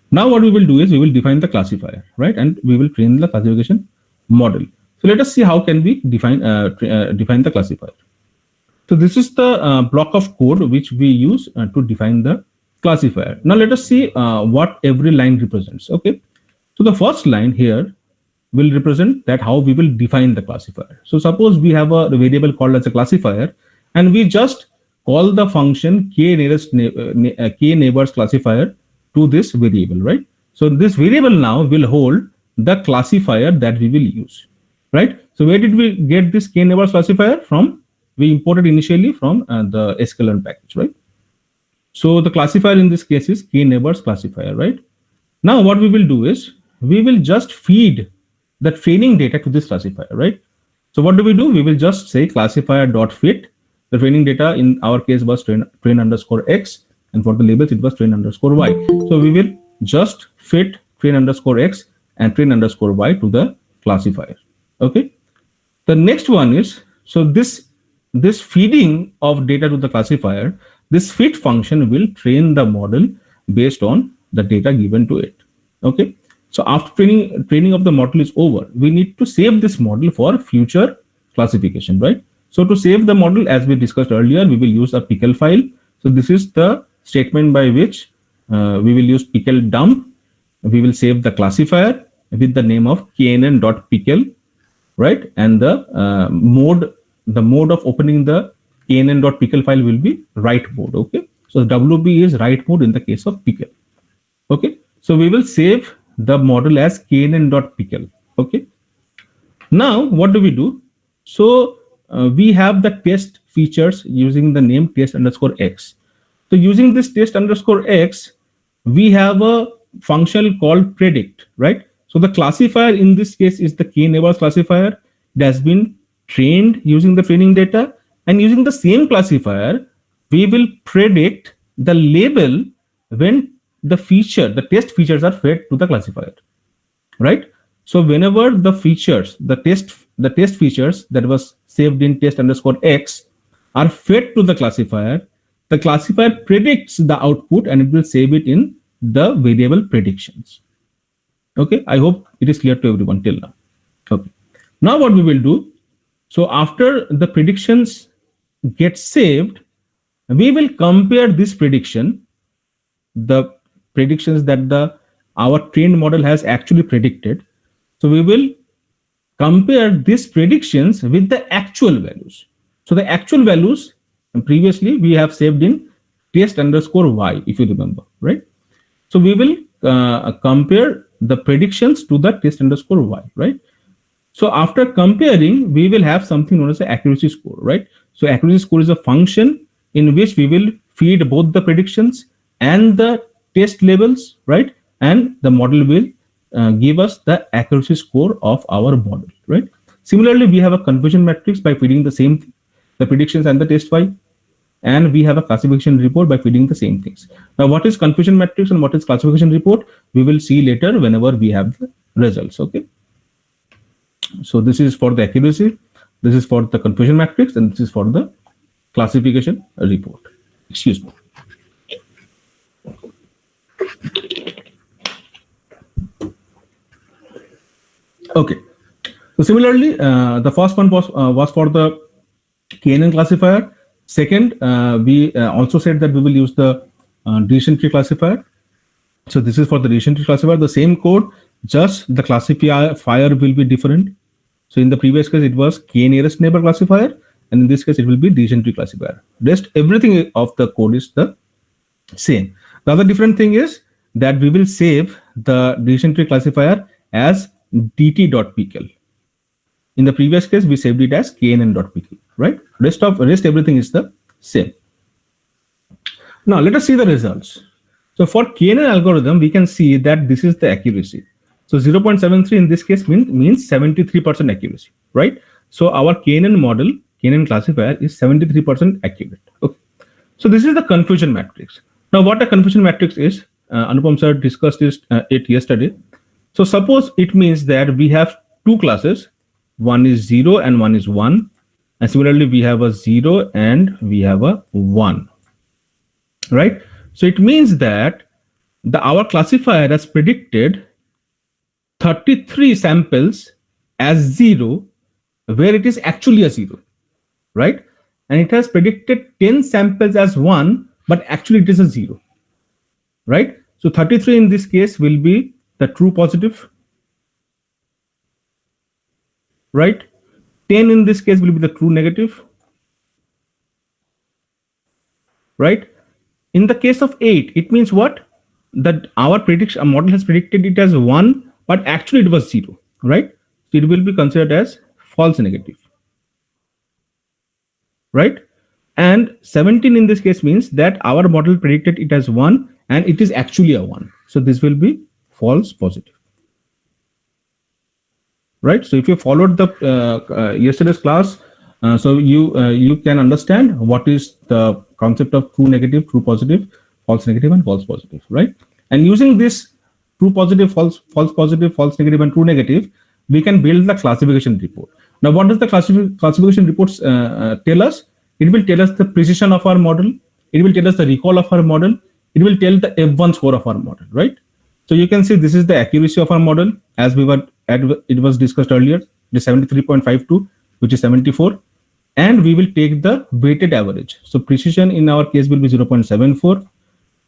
Now what we will do is we will define the classifier, right? And we will train the classification model. So let us see how can we define the classifier. So this is the block of code which we use to define the classifier. Now let us see what every line represents. Okay, so the first line here will represent that how we will define the classifier. So suppose we have a variable called as a classifier, and we just call the function k neighbors classifier to this variable, right? So this variable now will hold the classifier that we will use, right? So where did we get this k neighbors classifier from? We imported initially from the sklearn package, right? So the classifier in this case is k neighbors classifier, right? Now what we will do is we will just feed the training data to this classifier, right? So what do? We will just say classifier dot fit. The training data in our case was train underscore X, and for the labels it was train underscore Y. So we will just fit train underscore X and train underscore Y to the classifier. Okay. The next one is, so this feeding of data to the classifier, this fit function will train the model based on the data given to it. Okay. So after training of the model is over, we need to save this model for future classification, right? So to save the model, as we discussed earlier, we will use a pickle file. So this is the statement by which we will use pickle dump. We will save the classifier with the name of knn.pickle, right? And the mode of opening the knn.pickle file will be write mode. Okay, so the WB is write mode in the case of pickle. Okay, so we will save the model as knn.pickle. Okay, now what do? So we have the test features using the name test underscore X. So using this test underscore X, we have a function called predict, right? So the classifier in this case is the k neighbors classifier. It has been trained using the training data, and using the same classifier, we will predict the label when the test features are fed to the classifier, right? So whenever the test features that was saved in test underscore X are fed to the classifier predicts the output and it will save it in the variable predictions. Okay, I hope it is clear to everyone till now. Okay, now what we will do, so after the predictions get saved, we will compare this prediction, the predictions that our trained model has actually predicted. So we will compare these predictions with the actual values. So the actual values previously we have saved in test underscore Y, if you remember, right? So we will compare the predictions to the test underscore Y, right? So after comparing, we will have something known as the accuracy score, right? So accuracy score is a function in which we will feed both the predictions and the test labels, right? And the model will give us the accuracy score of our model, right? Similarly, we have a confusion matrix by feeding the same thing, the predictions and the test Y, and we have a classification report by feeding the same things. Now, what is confusion matrix and what is classification report? We will see later whenever we have the results, okay? So this is for the accuracy, this is for the confusion matrix, and this is for the classification report. Excuse me. Okay. So similarly, the first one was for the KNN classifier. Second, we also said that we will use the decision tree classifier. So this is for the decision tree classifier. The same code, just the classifier will be different. So in the previous case, it was k nearest neighbor classifier, and in this case, it will be decision tree classifier. Rest everything of the code is the same. The other different thing is that we will save the decision tree classifier as dt.pkl. In the previous case, we saved it as knn.pkl, right? Rest everything is the same. Now let us see the results. So for KNN algorithm, we can see that this is the accuracy. So 0.73 in this case means 73% accuracy, right? So our KNN model, KNN classifier is 73% accurate. Okay. So this is the confusion matrix. Now what a confusion matrix is, Anupam sir discussed it yesterday. So suppose it means that we have two classes, one is 0 and one is 1. And similarly, we have a 0 and we have a 1, right? So it means that our classifier has predicted 33 samples as 0, where it is actually a 0, right? And it has predicted 10 samples as 1, but actually it is a 0, right? So 33 in this case will be the true positive, right? 10 in this case will be the true negative, right? In the case of 8, it means what? That our model has predicted it as 1, but actually it was 0, right? So it will be considered as false negative, right? And 17 in this case means that our model predicted it as 1 and it is actually a 1. So this will be false positive, right? So if you followed the yesterday's class, so you can understand what is the concept of true negative, true positive, false negative, and false positive, right? And using this true positive, false positive, false negative, and true negative, we can build the classification report. Now, what does the classification reports tell us? It will tell us the precision of our model. It will tell us the recall of our model. It will tell the F1 score of our model, right? So you can see this is the accuracy of our model as it was discussed earlier. It is 73.52, which is 74. And we will take the weighted average. So precision in our case will be 0.74.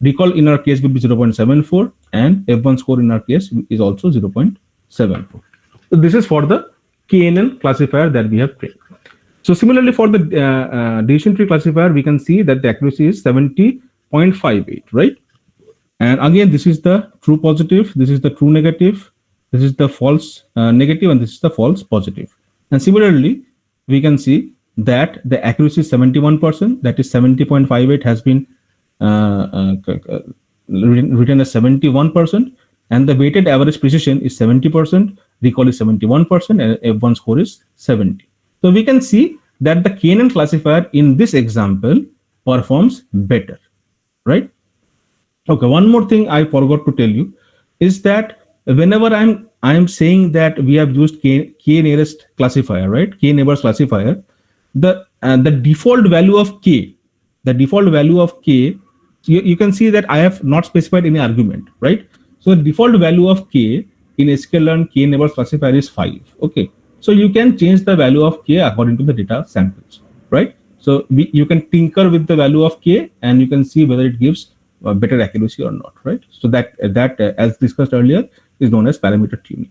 Recall in our case will be 0.74. And F1 score in our case is also 0.74. So this is for the KNN classifier that we have trained. So similarly for the decision tree classifier, we can see that the accuracy is 70.58, right? And again, this is the true positive, this is the true negative, this is the false negative, and this is the false positive. And similarly, we can see that the accuracy is 71%, that is 70.58 has been written as 71%, and the weighted average precision is 70%, recall is 71%, and F1 score is 70. So we can see that the KNN classifier in this example performs better, right? Okay, one more thing I forgot to tell you is that whenever I'm saying that we have used k nearest classifier, right? K neighbors classifier, the default value of k, the default value of k, you can see that I have not specified any argument, right? So the default value of k in sklearn k neighbors classifier is 5. Okay, so you can change the value of k according to the data samples, right? So you can tinker with the value of k and you can see whether it gives better accuracy or not, right? So that as discussed earlier is known as parameter tuning.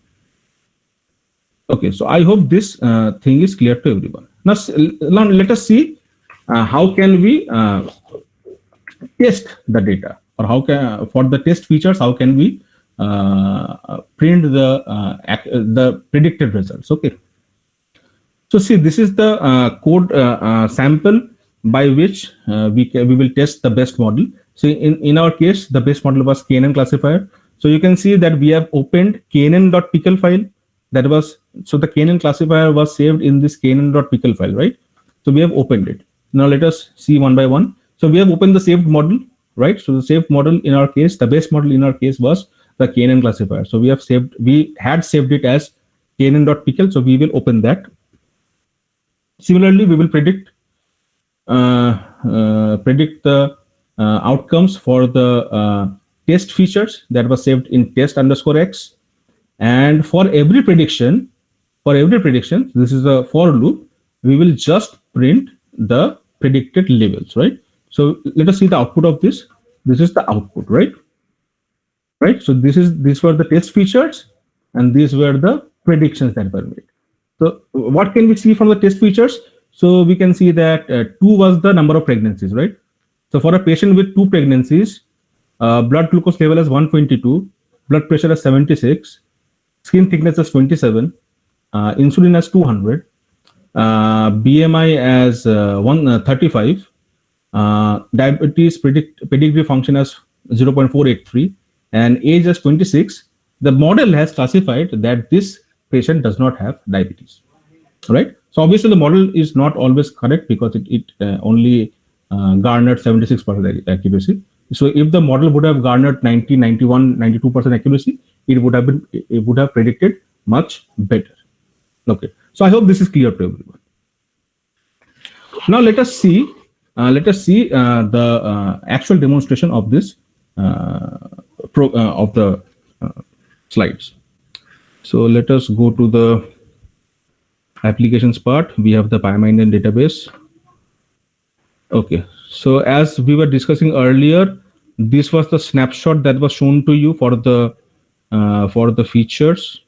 Okay, so I hope this thing is clear to everyone. Now let us see how can we test the data, or how can for the test features how can we print the predicted results. Okay, so see, this is the code sample by which we will test the best model. So in our case, the best model was KNN classifier. So you can see that we have opened knn.pickle file. That was, so the KNN classifier was saved in this knn.pickle file, right? So we have opened it. Now let us see one by one. So we have opened the saved model, right? So the saved model in our case, the best model in our case was the KNN classifier. So we had saved it as knn.pickle. So we will open that. Similarly, we will predict the outcomes for the test features that was saved in test_x. And for every prediction, this is a for loop, we will just print the predicted labels, right? So let us see the output of this. This is the output, right? Right. So these were the test features, and these were the predictions that were made. So what can we see from the test features? So we can see that 2 was the number of pregnancies, right? So for a patient with 2 pregnancies, blood glucose level is 122, blood pressure is 76, skin thickness is 27, insulin as 200, BMI as 135, diabetes predictive function as 0.483, and age as 26. The model has classified that this patient does not have diabetes, right? So obviously the model is not always correct because it only garnered 76% accuracy. So if the model would have garnered 90, 91, 92% accuracy, it would have predicted much better. Okay, so I hope this is clear to everyone. Now let us see the actual demonstration of this of the slides. So let us go to the applications part. We have the PyMinder database. Okay, so as we were discussing earlier, this was the snapshot that was shown to you for the features.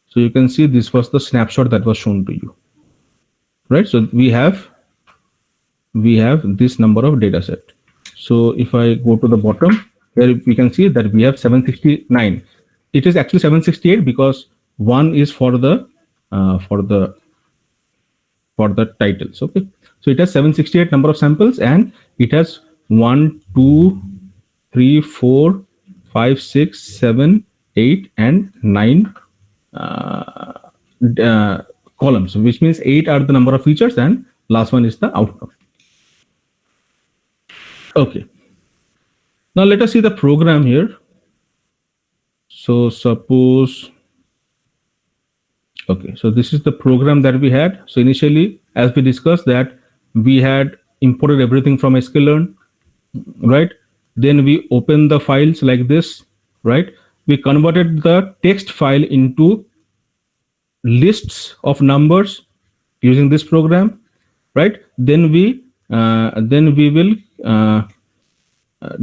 So you can see this was the snapshot that was shown to you, right? So we have this number of data set. So if I go to the bottom, here we can see that we have 769. It is actually 768 because one is for the titles. Okay, so it has 768 number of samples, and it has 1, 2, 3, 4, 5, 6, 7, 8, and 9 columns, which means 8 are the number of features, and last one is the outcome. Okay, now let us see the program here. So suppose, okay, so this is the program that we had. So initially, as we discussed, that we had imported everything from sklearn, right? Then we opened the files like this, right? We converted the text file into lists of numbers using this program, right? Then we will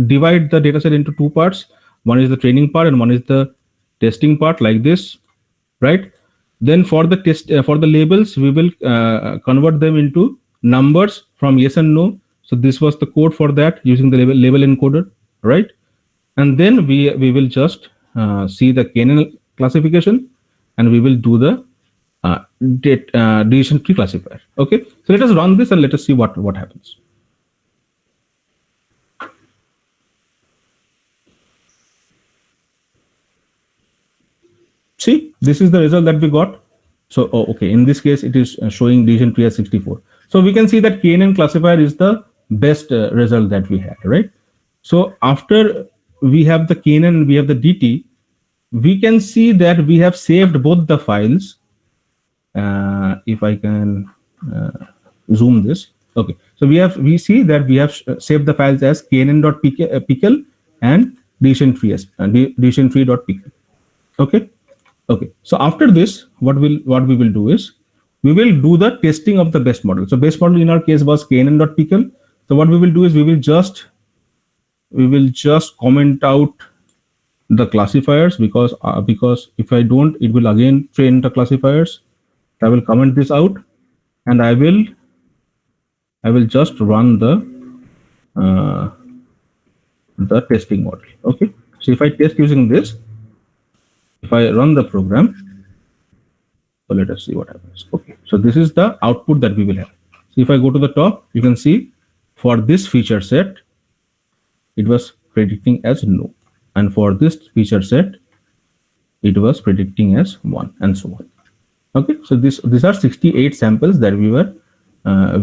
divide the dataset into 2 parts. One is the training part and one is the testing part, like this, right? Then for the test for the labels, we will convert them into numbers from yes and no. So this was the code for that using the label encoder, right? And then we will just see the KNN classification, and we will do the decision tree classifier. Okay, so let us run this and let us see what happens. See, this is the result that we got. So, okay, in this case, it is showing decision tree as 64. So we can see that KNN classifier is the best result that we had, right? So after we have the KNN, we have the DT, we can see that we have saved both the files. If I can zoom this, okay. So we see that we have saved the files as knn.pickle and decision tree as decision tree.pickle. Okay. Okay. So after this, what we will do is we will do the testing of the best model. So best model in our case was knn.pickle. So what we will do is we will just comment out the classifiers, because if I don't, it will again train the classifiers. I will comment this out, and I will just run the testing model. Okay. So if I test using this, if I run the program, so let us see what happens. Okay. So this is the output that we will have. So if I go to the top, you can see for this feature set, it was predicting as no. And for this feature set, it was predicting as 1, and so on. Okay, so these are 68 samples that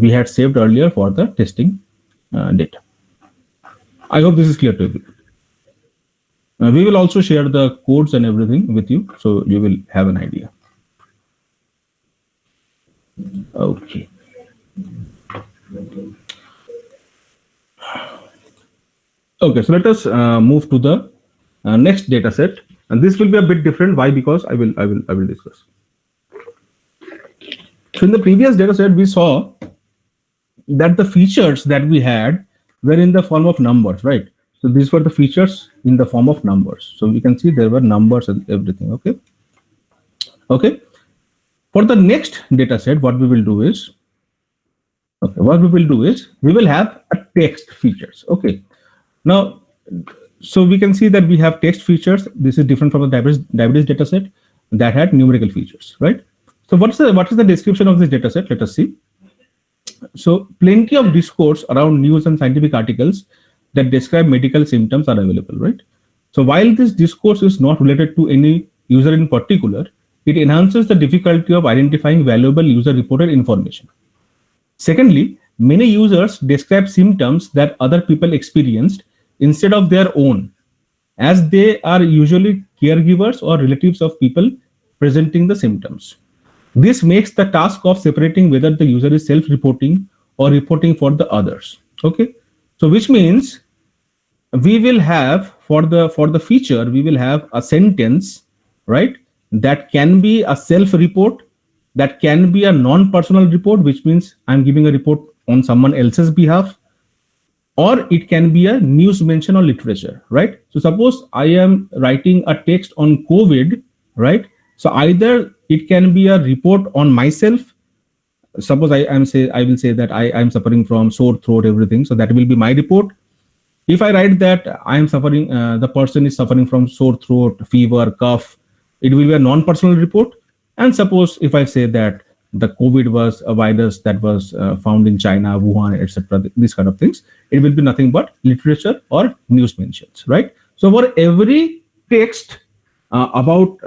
we had saved earlier for the testing data. I hope this is clear to you. We will also share the codes and everything with you, so you will have an idea. Okay. Okay, so let us move to the next data set, and this will be a bit different. Why? Because I will discuss. So in the previous data set, we saw that the features that we had were in the form of numbers, right? So these were the features in the form of numbers. So you can see there were numbers and everything. Okay. Okay. For the next data set, what we will do is, we will have a text features. Okay. Now, so we can see that we have text features. This is different from the diabetes data set that had numerical features, right? So what is the description of this data set? Let us see. So plenty of discourse around news and scientific articles that describe medical symptoms are available, right? So while this discourse is not related to any user in particular, it enhances the difficulty of identifying valuable user-reported information. Secondly, many users describe symptoms that other people experienced instead of their own, as they are usually caregivers or relatives of people presenting the symptoms. This makes the task of separating whether the user is self-reporting or reporting for the others. Okay, so which means we will have for the feature, we will have a sentence, right, that can be a self-report, that can be a non-personal report, which means I'm giving a report on someone else's behalf, or it can be a news mention or literature, right? So suppose I am writing a text on COVID, right? So either it can be a report on myself. Suppose I will say that I am suffering from sore throat, everything. So that will be my report. If I write that I am suffering, the person is suffering from sore throat, fever, cough, it will be a non-personal report. And suppose if I say that the COVID was a virus that was found in China, Wuhan, etc., these kind of things, it will be nothing but literature or news mentions, right? So for every text about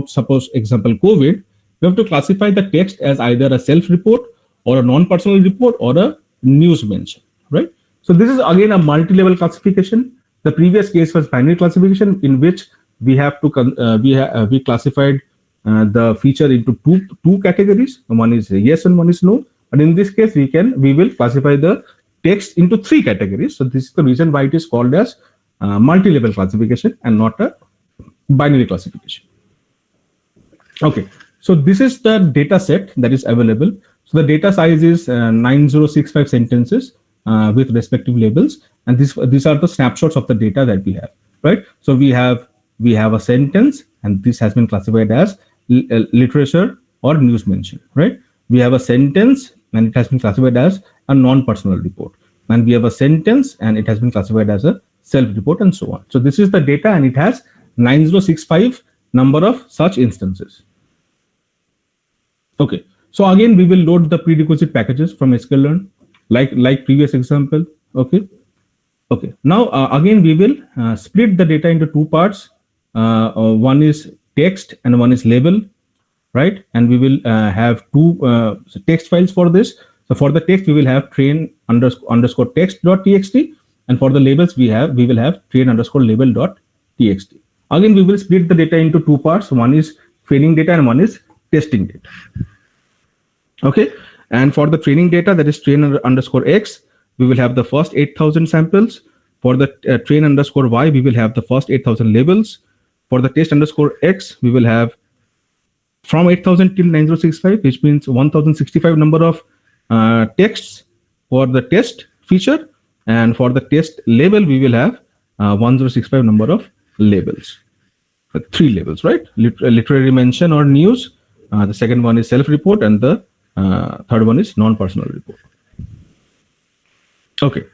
suppose example COVID, we have to classify the text as either a self-report or a non-personal report or a news mention, right? So this is again a multi-level classification. The previous case was binary classification, in which we have to we classified the feature into two categories. One is yes and one is no. But in this case, we will classify the text into 3 categories. So this is the reason why it is called as multi-level classification and not a binary classification. Okay, so this is the data set that is available. So the data size is 9065 sentences with respective labels, and these are the snapshots of the data that we have, right? So we have a sentence, and this has been classified as literature or news mention, right? We have a sentence, and it has been classified as a non-personal report, and we have a sentence, and it has been classified as a self-report, and so on. So this is the data, and it has 9065 number of such instances. Okay, so again we will load the prerequisite packages from sklearn, like previous example. Okay. Now again we will split the data into 2 parts. One is text and one is label. right? And we will have two text files for this. So for the text, we will have train_underscore text.txt, and for the labels, we will have train_underscore label.txt. Again, we will split the data into two parts. One is training data and one is testing data. Okay, and for the training data, that is train_x, we will have the first 8,000 samples. For the train_y, we will have the first 8,000 labels. For the test_x, we will have from 8,000 till 9065, which means 1,065 number of texts for the test feature, and for the test label, we will have 1,065 number of labels. 3 labels, right? Literary mention or news. The second one is self-report, and the third one is non-personal report. Okay,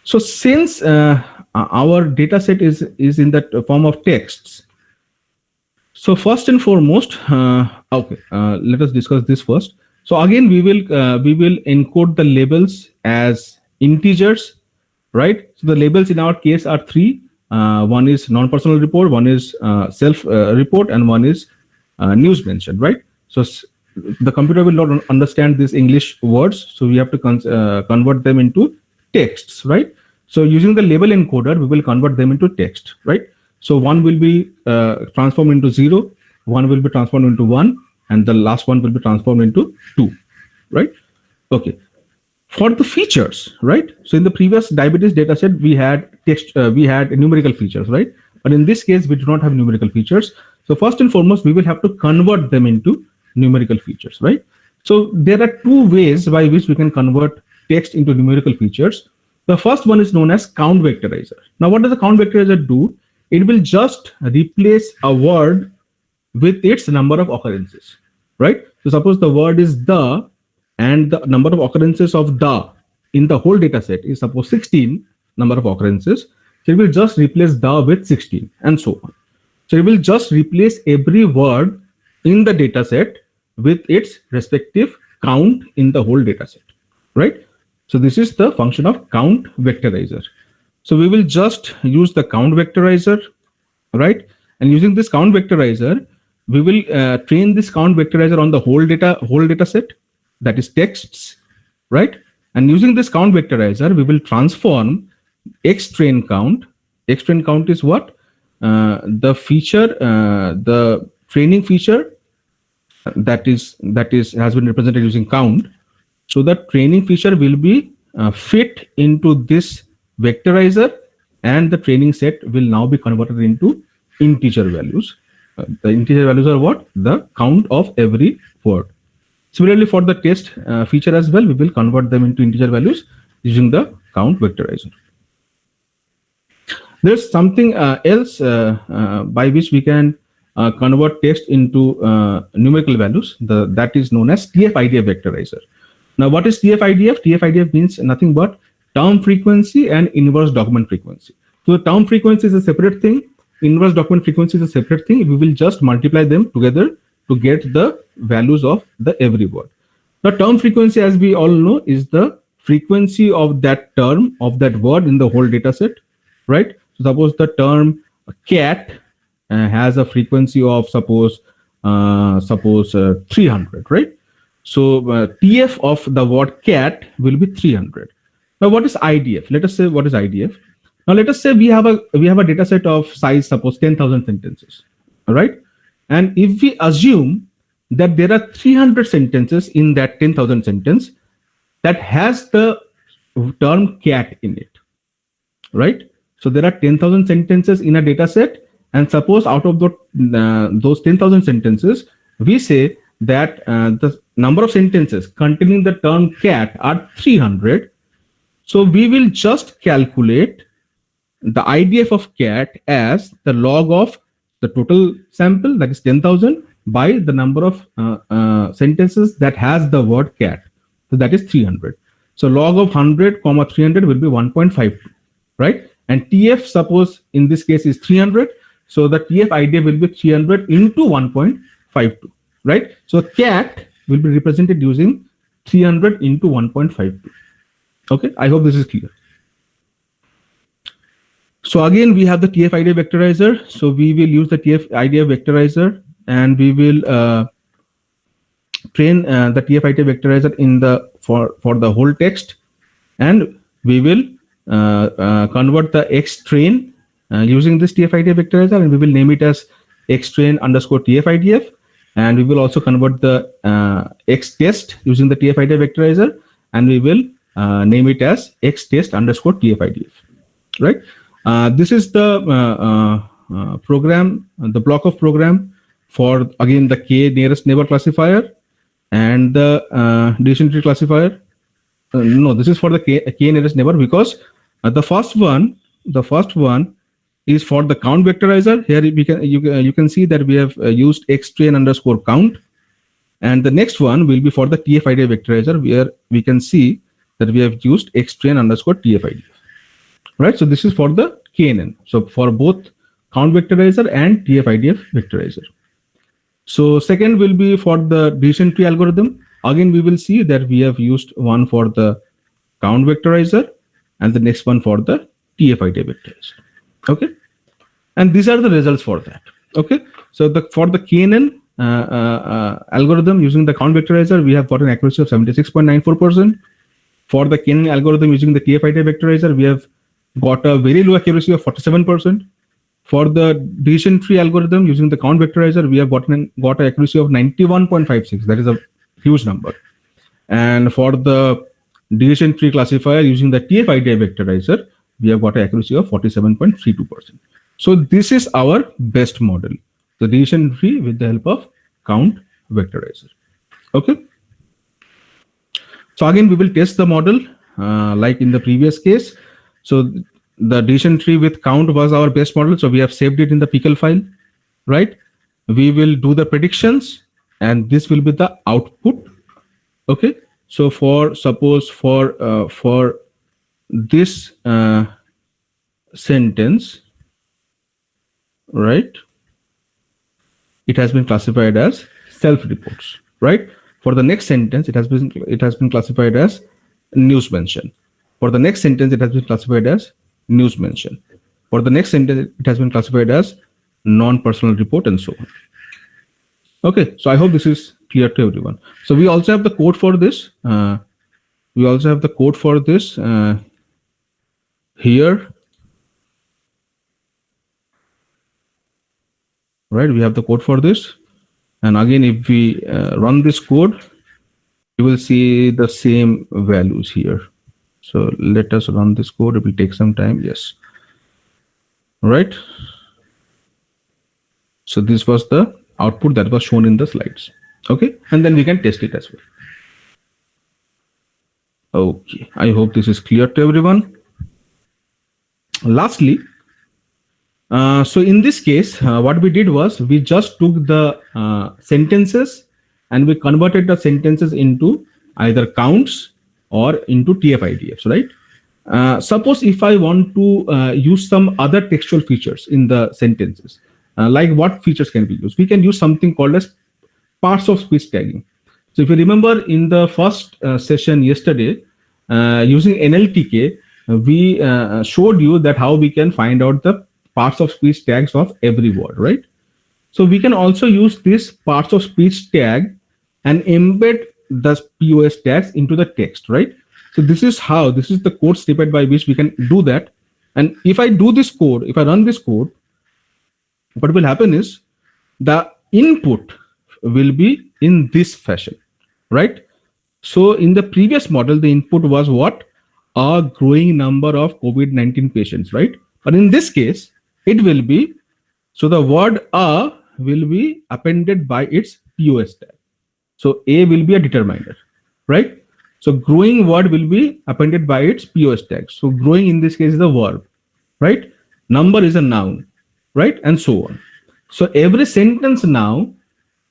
so since our data set is in that form of texts, so first and foremost, let us discuss this first. So again, we will encode the labels as integers, right? So the labels in our case are 3. One is non-personal report, one is self-report, and one is news mention, right? So the computer will not understand these English words, so we have to convert them into texts, right? So using the label encoder, we will convert them into text, right? So one will be transformed into 0, one will be transformed into 1, and the last one will be transformed into 2, right? Okay. For the features, right? So in the previous diabetes dataset, we had text, we had numerical features, right? But in this case, we do not have numerical features. So first and foremost, we will have to convert them into numerical features, right? So there are 2 ways by which we can convert text into numerical features. The first one is known as count vectorizer. Now, what does the count vectorizer do? It will just replace a word with its number of occurrences, right? So suppose the word is the, and the number of occurrences of the in the whole data set is suppose 16 number of occurrences. So it will just replace the with 16 and so on. So it will just replace every word in the data set with its respective count in the whole data set, right? So this is the function of count vectorizer. So we will just use the count vectorizer, right? And using this count vectorizer, we will train this count vectorizer on the whole data set, that is texts, right? And using this count vectorizer, we will transform xtrain count. Xtrain count is what? The feature, the training feature that has been represented using count. So the training feature will be fit into this vectorizer, and the training set will now be converted into integer values. The integer values are what? The count of every word. Similarly, for the test feature as well, we will convert them into integer values using the count vectorizer. There's something else by which we can convert text into numerical values. That is known as TF-IDF vectorizer. Now, what is TF-IDF? TF-IDF means nothing but term frequency and inverse document frequency. So the term frequency is a separate thing. Inverse document frequency is a separate thing. We will just multiply them together to get the values of the every word. The term frequency, as we all know, is the frequency of that term of that word in the whole data set, right? So suppose the term cat has a frequency of suppose 300, right? So TF of the word cat will be 300. Now, what is IDF? Let us say what is IDF. Now, let us say we have a data set of size, suppose 10,000 sentences, all right? And if we assume that there are 300 sentences in that 10,000 sentence that has the term cat in it, right? So there are 10,000 sentences in a data set, and suppose out of those 10,000 sentences, we say that the number of sentences containing the term cat are 300. So we will just calculate the IDF of cat as the log of the total sample, that is 10,000, by the number of sentences that has the word cat. So that is 300. So log of 100, 300 will be 1.52, right? And TF, suppose in this case, is 300. So the TF IDF will be 300 into 1.52, right? So cat will be represented using 300 into 1.52. Okay, I hope this is clear. So again, we have the TF-IDF vectorizer. So we will use the TF-IDF vectorizer, and we will train the TF-IT vectorizer in the for the whole text, and we will convert the X train using this TF-IT vectorizer, and we will name it as X train underscore TF-IDF, and we will also convert the X test using the TF-IT vectorizer, and we will name it as X test underscore TF-IDF. Right? This is the program, the block of program for again the K nearest neighbor classifier and the decision tree classifier. No, this is for the K nearest neighbor, because the first one is for the count vectorizer. Here you can see that we have used X train underscore count, and the next one will be for the TF-IDF vectorizer, where we can see that we have used X train underscore TF-IDF. Right, so this is for the KNN. So for both count vectorizer and TF-IDF vectorizer. So second will be for the decision tree algorithm. Again, we will see that we have used one for the count vectorizer and the next one for the TF-IDF vectorizer. Okay, and these are the results for that. Okay, so for the KNN algorithm using the count vectorizer, we have got an accuracy of 76.94%. For the KNN algorithm using the TF-IDF vectorizer, we have got a very low accuracy of 47%. For the decision tree algorithm using the count vectorizer, we have got an accuracy of 91.56. That is a huge number. And for the decision tree classifier using the TF-IDF vectorizer, we have got an accuracy of 47.32%. So this is our best model, the decision tree with the help of count vectorizer. Okay. So again, we will test the model like in the previous case. So the decision tree with count was our best model. So we have saved it in the pickle file, right? We will do the predictions, and this will be the output. Okay. So suppose for this sentence, right? It has been classified as self-reports, right? For the next sentence, it has been classified as news mention. For the next sentence, it has been classified as news mention. For the next sentence, it has been classified as non-personal report, and so on. Okay, so I hope this is clear to everyone. So we also have the code for this. Here. Right, we have the code for this. And again, if we run this code, you will see the same values here. So let us run this code. It will take some time. Yes. All right. So this was the output that was shown in the slides. Okay. And then we can test it as well. Okay. I hope this is clear to everyone. Lastly, so in this case, what we did was we just took the sentences and we converted the sentences into either counts or into TF-IDFs, right? Suppose if I want to use some other textual features in the sentences, like what features can we use? We can use something called as parts of speech tagging. So if you remember in the first session yesterday, using NLTK, we showed you that how we can find out the parts of speech tags of every word, right? So we can also use this parts of speech tag and embed the POS tags into the text, right? So this is the code snippet by which we can do that. And if I do this code, if I run this code, what will happen is the input will be in this fashion, right? So in the previous model, the input was what? A growing number of COVID-19 patients, right? But in this case, it will be, so the word A will be appended by its POS tag. So A will be a determiner, right? So growing word will be appended by its POS tag. So growing in this case is a verb, right? Number is a noun, right? And so on. So every sentence now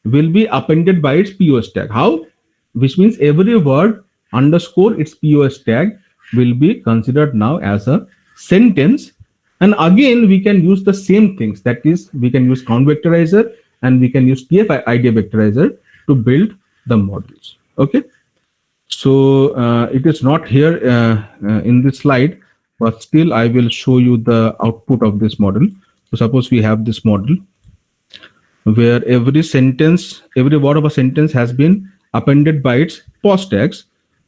will be appended by its POS tag. How? Which means every word underscore its POS tag will be considered now as a sentence. And again, we can use the same things. That is, we can use count vectorizer and we can use TF-IDF vectorizer to build the models. Okay. So it is not here in this slide, but still I will show you the output of this model. So suppose we have this model where every sentence, every word of a sentence has been appended by its pos tags.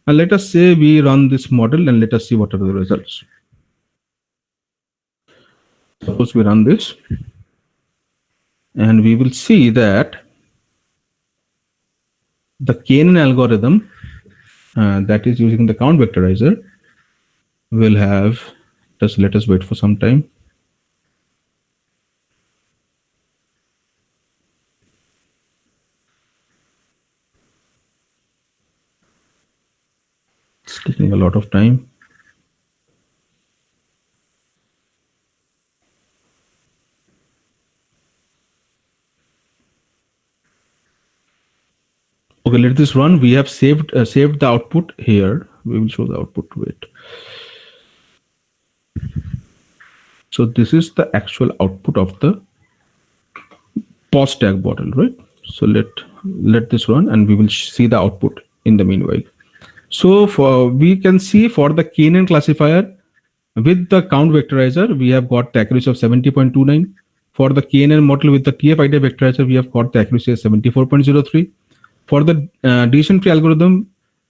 And let us say we run this model and let us see what are the results. Suppose we run this and we will see that the KNN algorithm that is using the count vectorizer will have, just let us wait for some time. It's taking a lot of time. Okay, let this run. We have saved the output here. We will show the output. Wait. So this is the actual output of the pos tag model, right? So let this run, and we will see the output in the meanwhile. So we can see for the KNN classifier with the count vectorizer, we have got the accuracy of 70.29. For the KNN model with the TF-IDF vectorizer, we have got the accuracy of 74.03. For the decision tree algorithm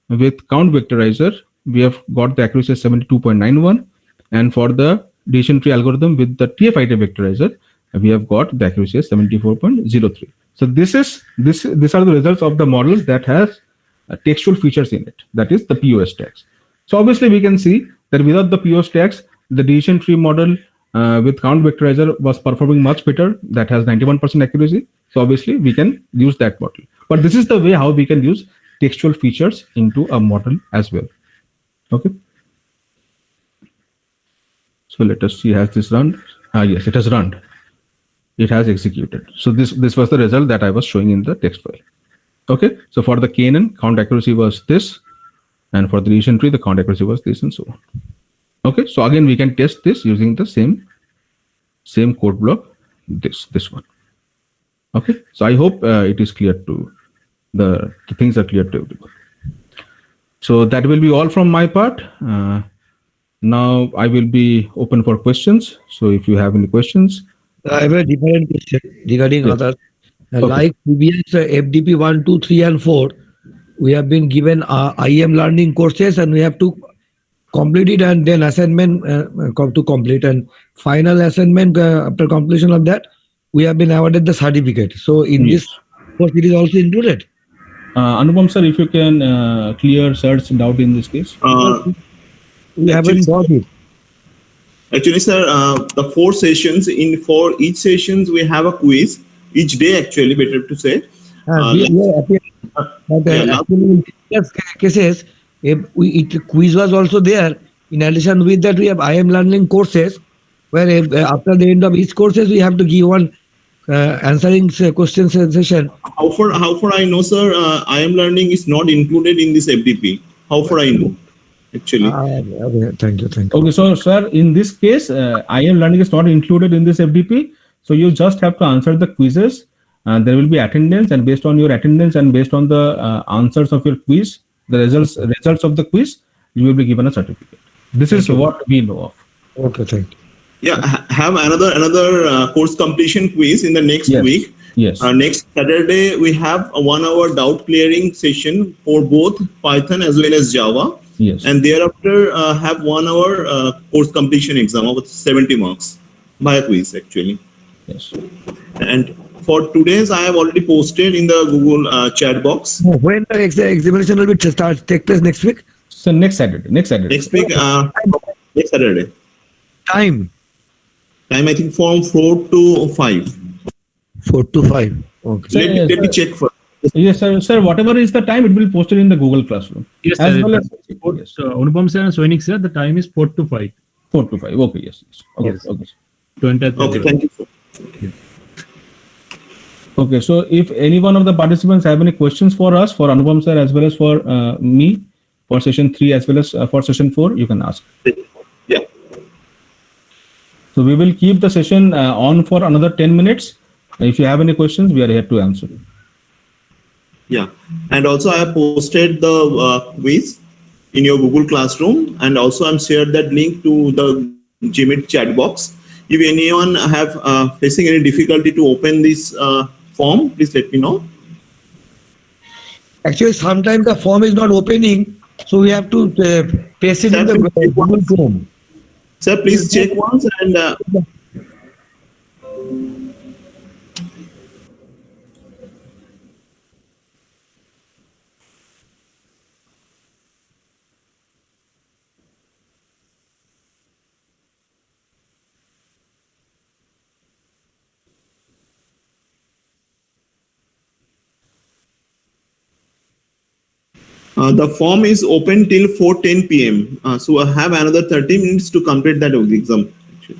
with count vectorizer, we have got the accuracy of 72.91. And for the decision tree algorithm with the TF-IDF vectorizer, we have got the accuracy of 74.03. So these are the results of the model that has textual features in it, that is the POS tags. So obviously we can see that without the POS tags, the decision tree model with count vectorizer was performing much better, that has 91% accuracy. So obviously we can use that model. But this is the way how we can use textual features into a model as well. Okay. So let us see, has this run? Yes, it has run. It has executed. So this was the result that I was showing in the text file. Okay. So for the KNN, count accuracy was this, and for the decision tree, the count accuracy was this, and so on. Okay. So again, we can test this using the same code block, this one. Okay. So I hope it is clear to the things are clear to everyone. So that will be all from my part. Now I will be open for questions. So if you have any questions. I have a different question regarding Yes. others. Okay. Like previous FDP 1, 2, 3, and 4, we have been given IM learning courses and we have to complete it, and then assignment to complete, and final assignment after completion of that, we have been awarded the certificate. So in Yes. this course, it is also included. Anupam sir, if you can clear sir's doubt in this case. We haven't got it. Actually, sir, the 4 sessions, for each sessions we have a quiz each day, actually, better to say. But yeah, actually, in previous cases, quiz was also there. In addition with that, we have IM learning courses, where after the end of each courses, we have to give one answering questions session. How far I know, sir, I am learning is not included in this FDP. How far I know, actually. Okay, thank you. Okay, so sir, in this case, IM learning is not included in this FDP. So you just have to answer the quizzes. There will be attendance, and based on your attendance and based on the answers of your quiz, the results of the quiz, you will be given a certificate. This is what we know of. Okay, thank you. Yeah, have another course completion quiz in the next Yes. week. Yes. Next Saturday, we have a 1-hour doubt clearing session for both Python as well as Java. Yes. And thereafter, have 1-hour course completion exam of 70 marks by a quiz, actually. Yes. And for today's, I have already posted in the Google chat box. When the examination will be take place next week? So next Saturday. Next week, next Saturday. Time I think from 4 to 5. 4 to 5. Okay. Sir, Let me check first. Yes, sir. Whatever is the time, it will be posted in the Google Classroom. Yes, As sir. well as Yes. Anupam sir and Soinik sir, the time is 4 to 5. 4 to 5. Okay. Yes. Okay. Yes. Okay. 20th. Okay, thank you, sir. Okay. So if any one of the participants have any questions for us, for Anupam sir as well as for me, for session 3 as well as for session 4, you can ask. Yeah. So we will keep the session on for another 10 minutes. If you have any questions, we are here to answer. Yeah, and also I have posted the quiz in your Google Classroom, and also I'm shared that link to the Gmeet chat box. If anyone have facing any difficulty to open this form, please let me know. Actually, sometimes the form is not opening, so we have to paste it in the Google Chrome. Sir, please check once and the form is open till 4:10 p.m. So I have another 30 minutes to complete that exam. Actually.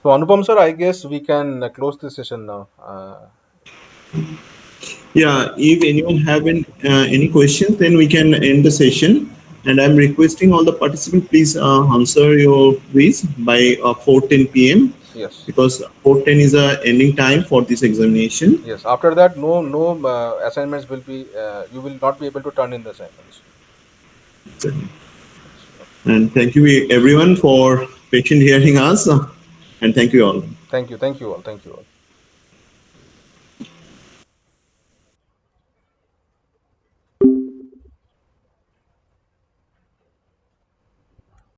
So Anupam sir, I guess we can close this session now. Yeah, if anyone have any questions, then we can end the session. And I'm requesting all the participants, please answer your quiz by 4:10 p.m. Yes. because 4:10 is the ending time for this examination. Yes. After that, no assignments will be. You will not be able to turn in the assignments. And thank you everyone for patient hearing us. And thank you all. Thank you. Thank you all. Thank you all.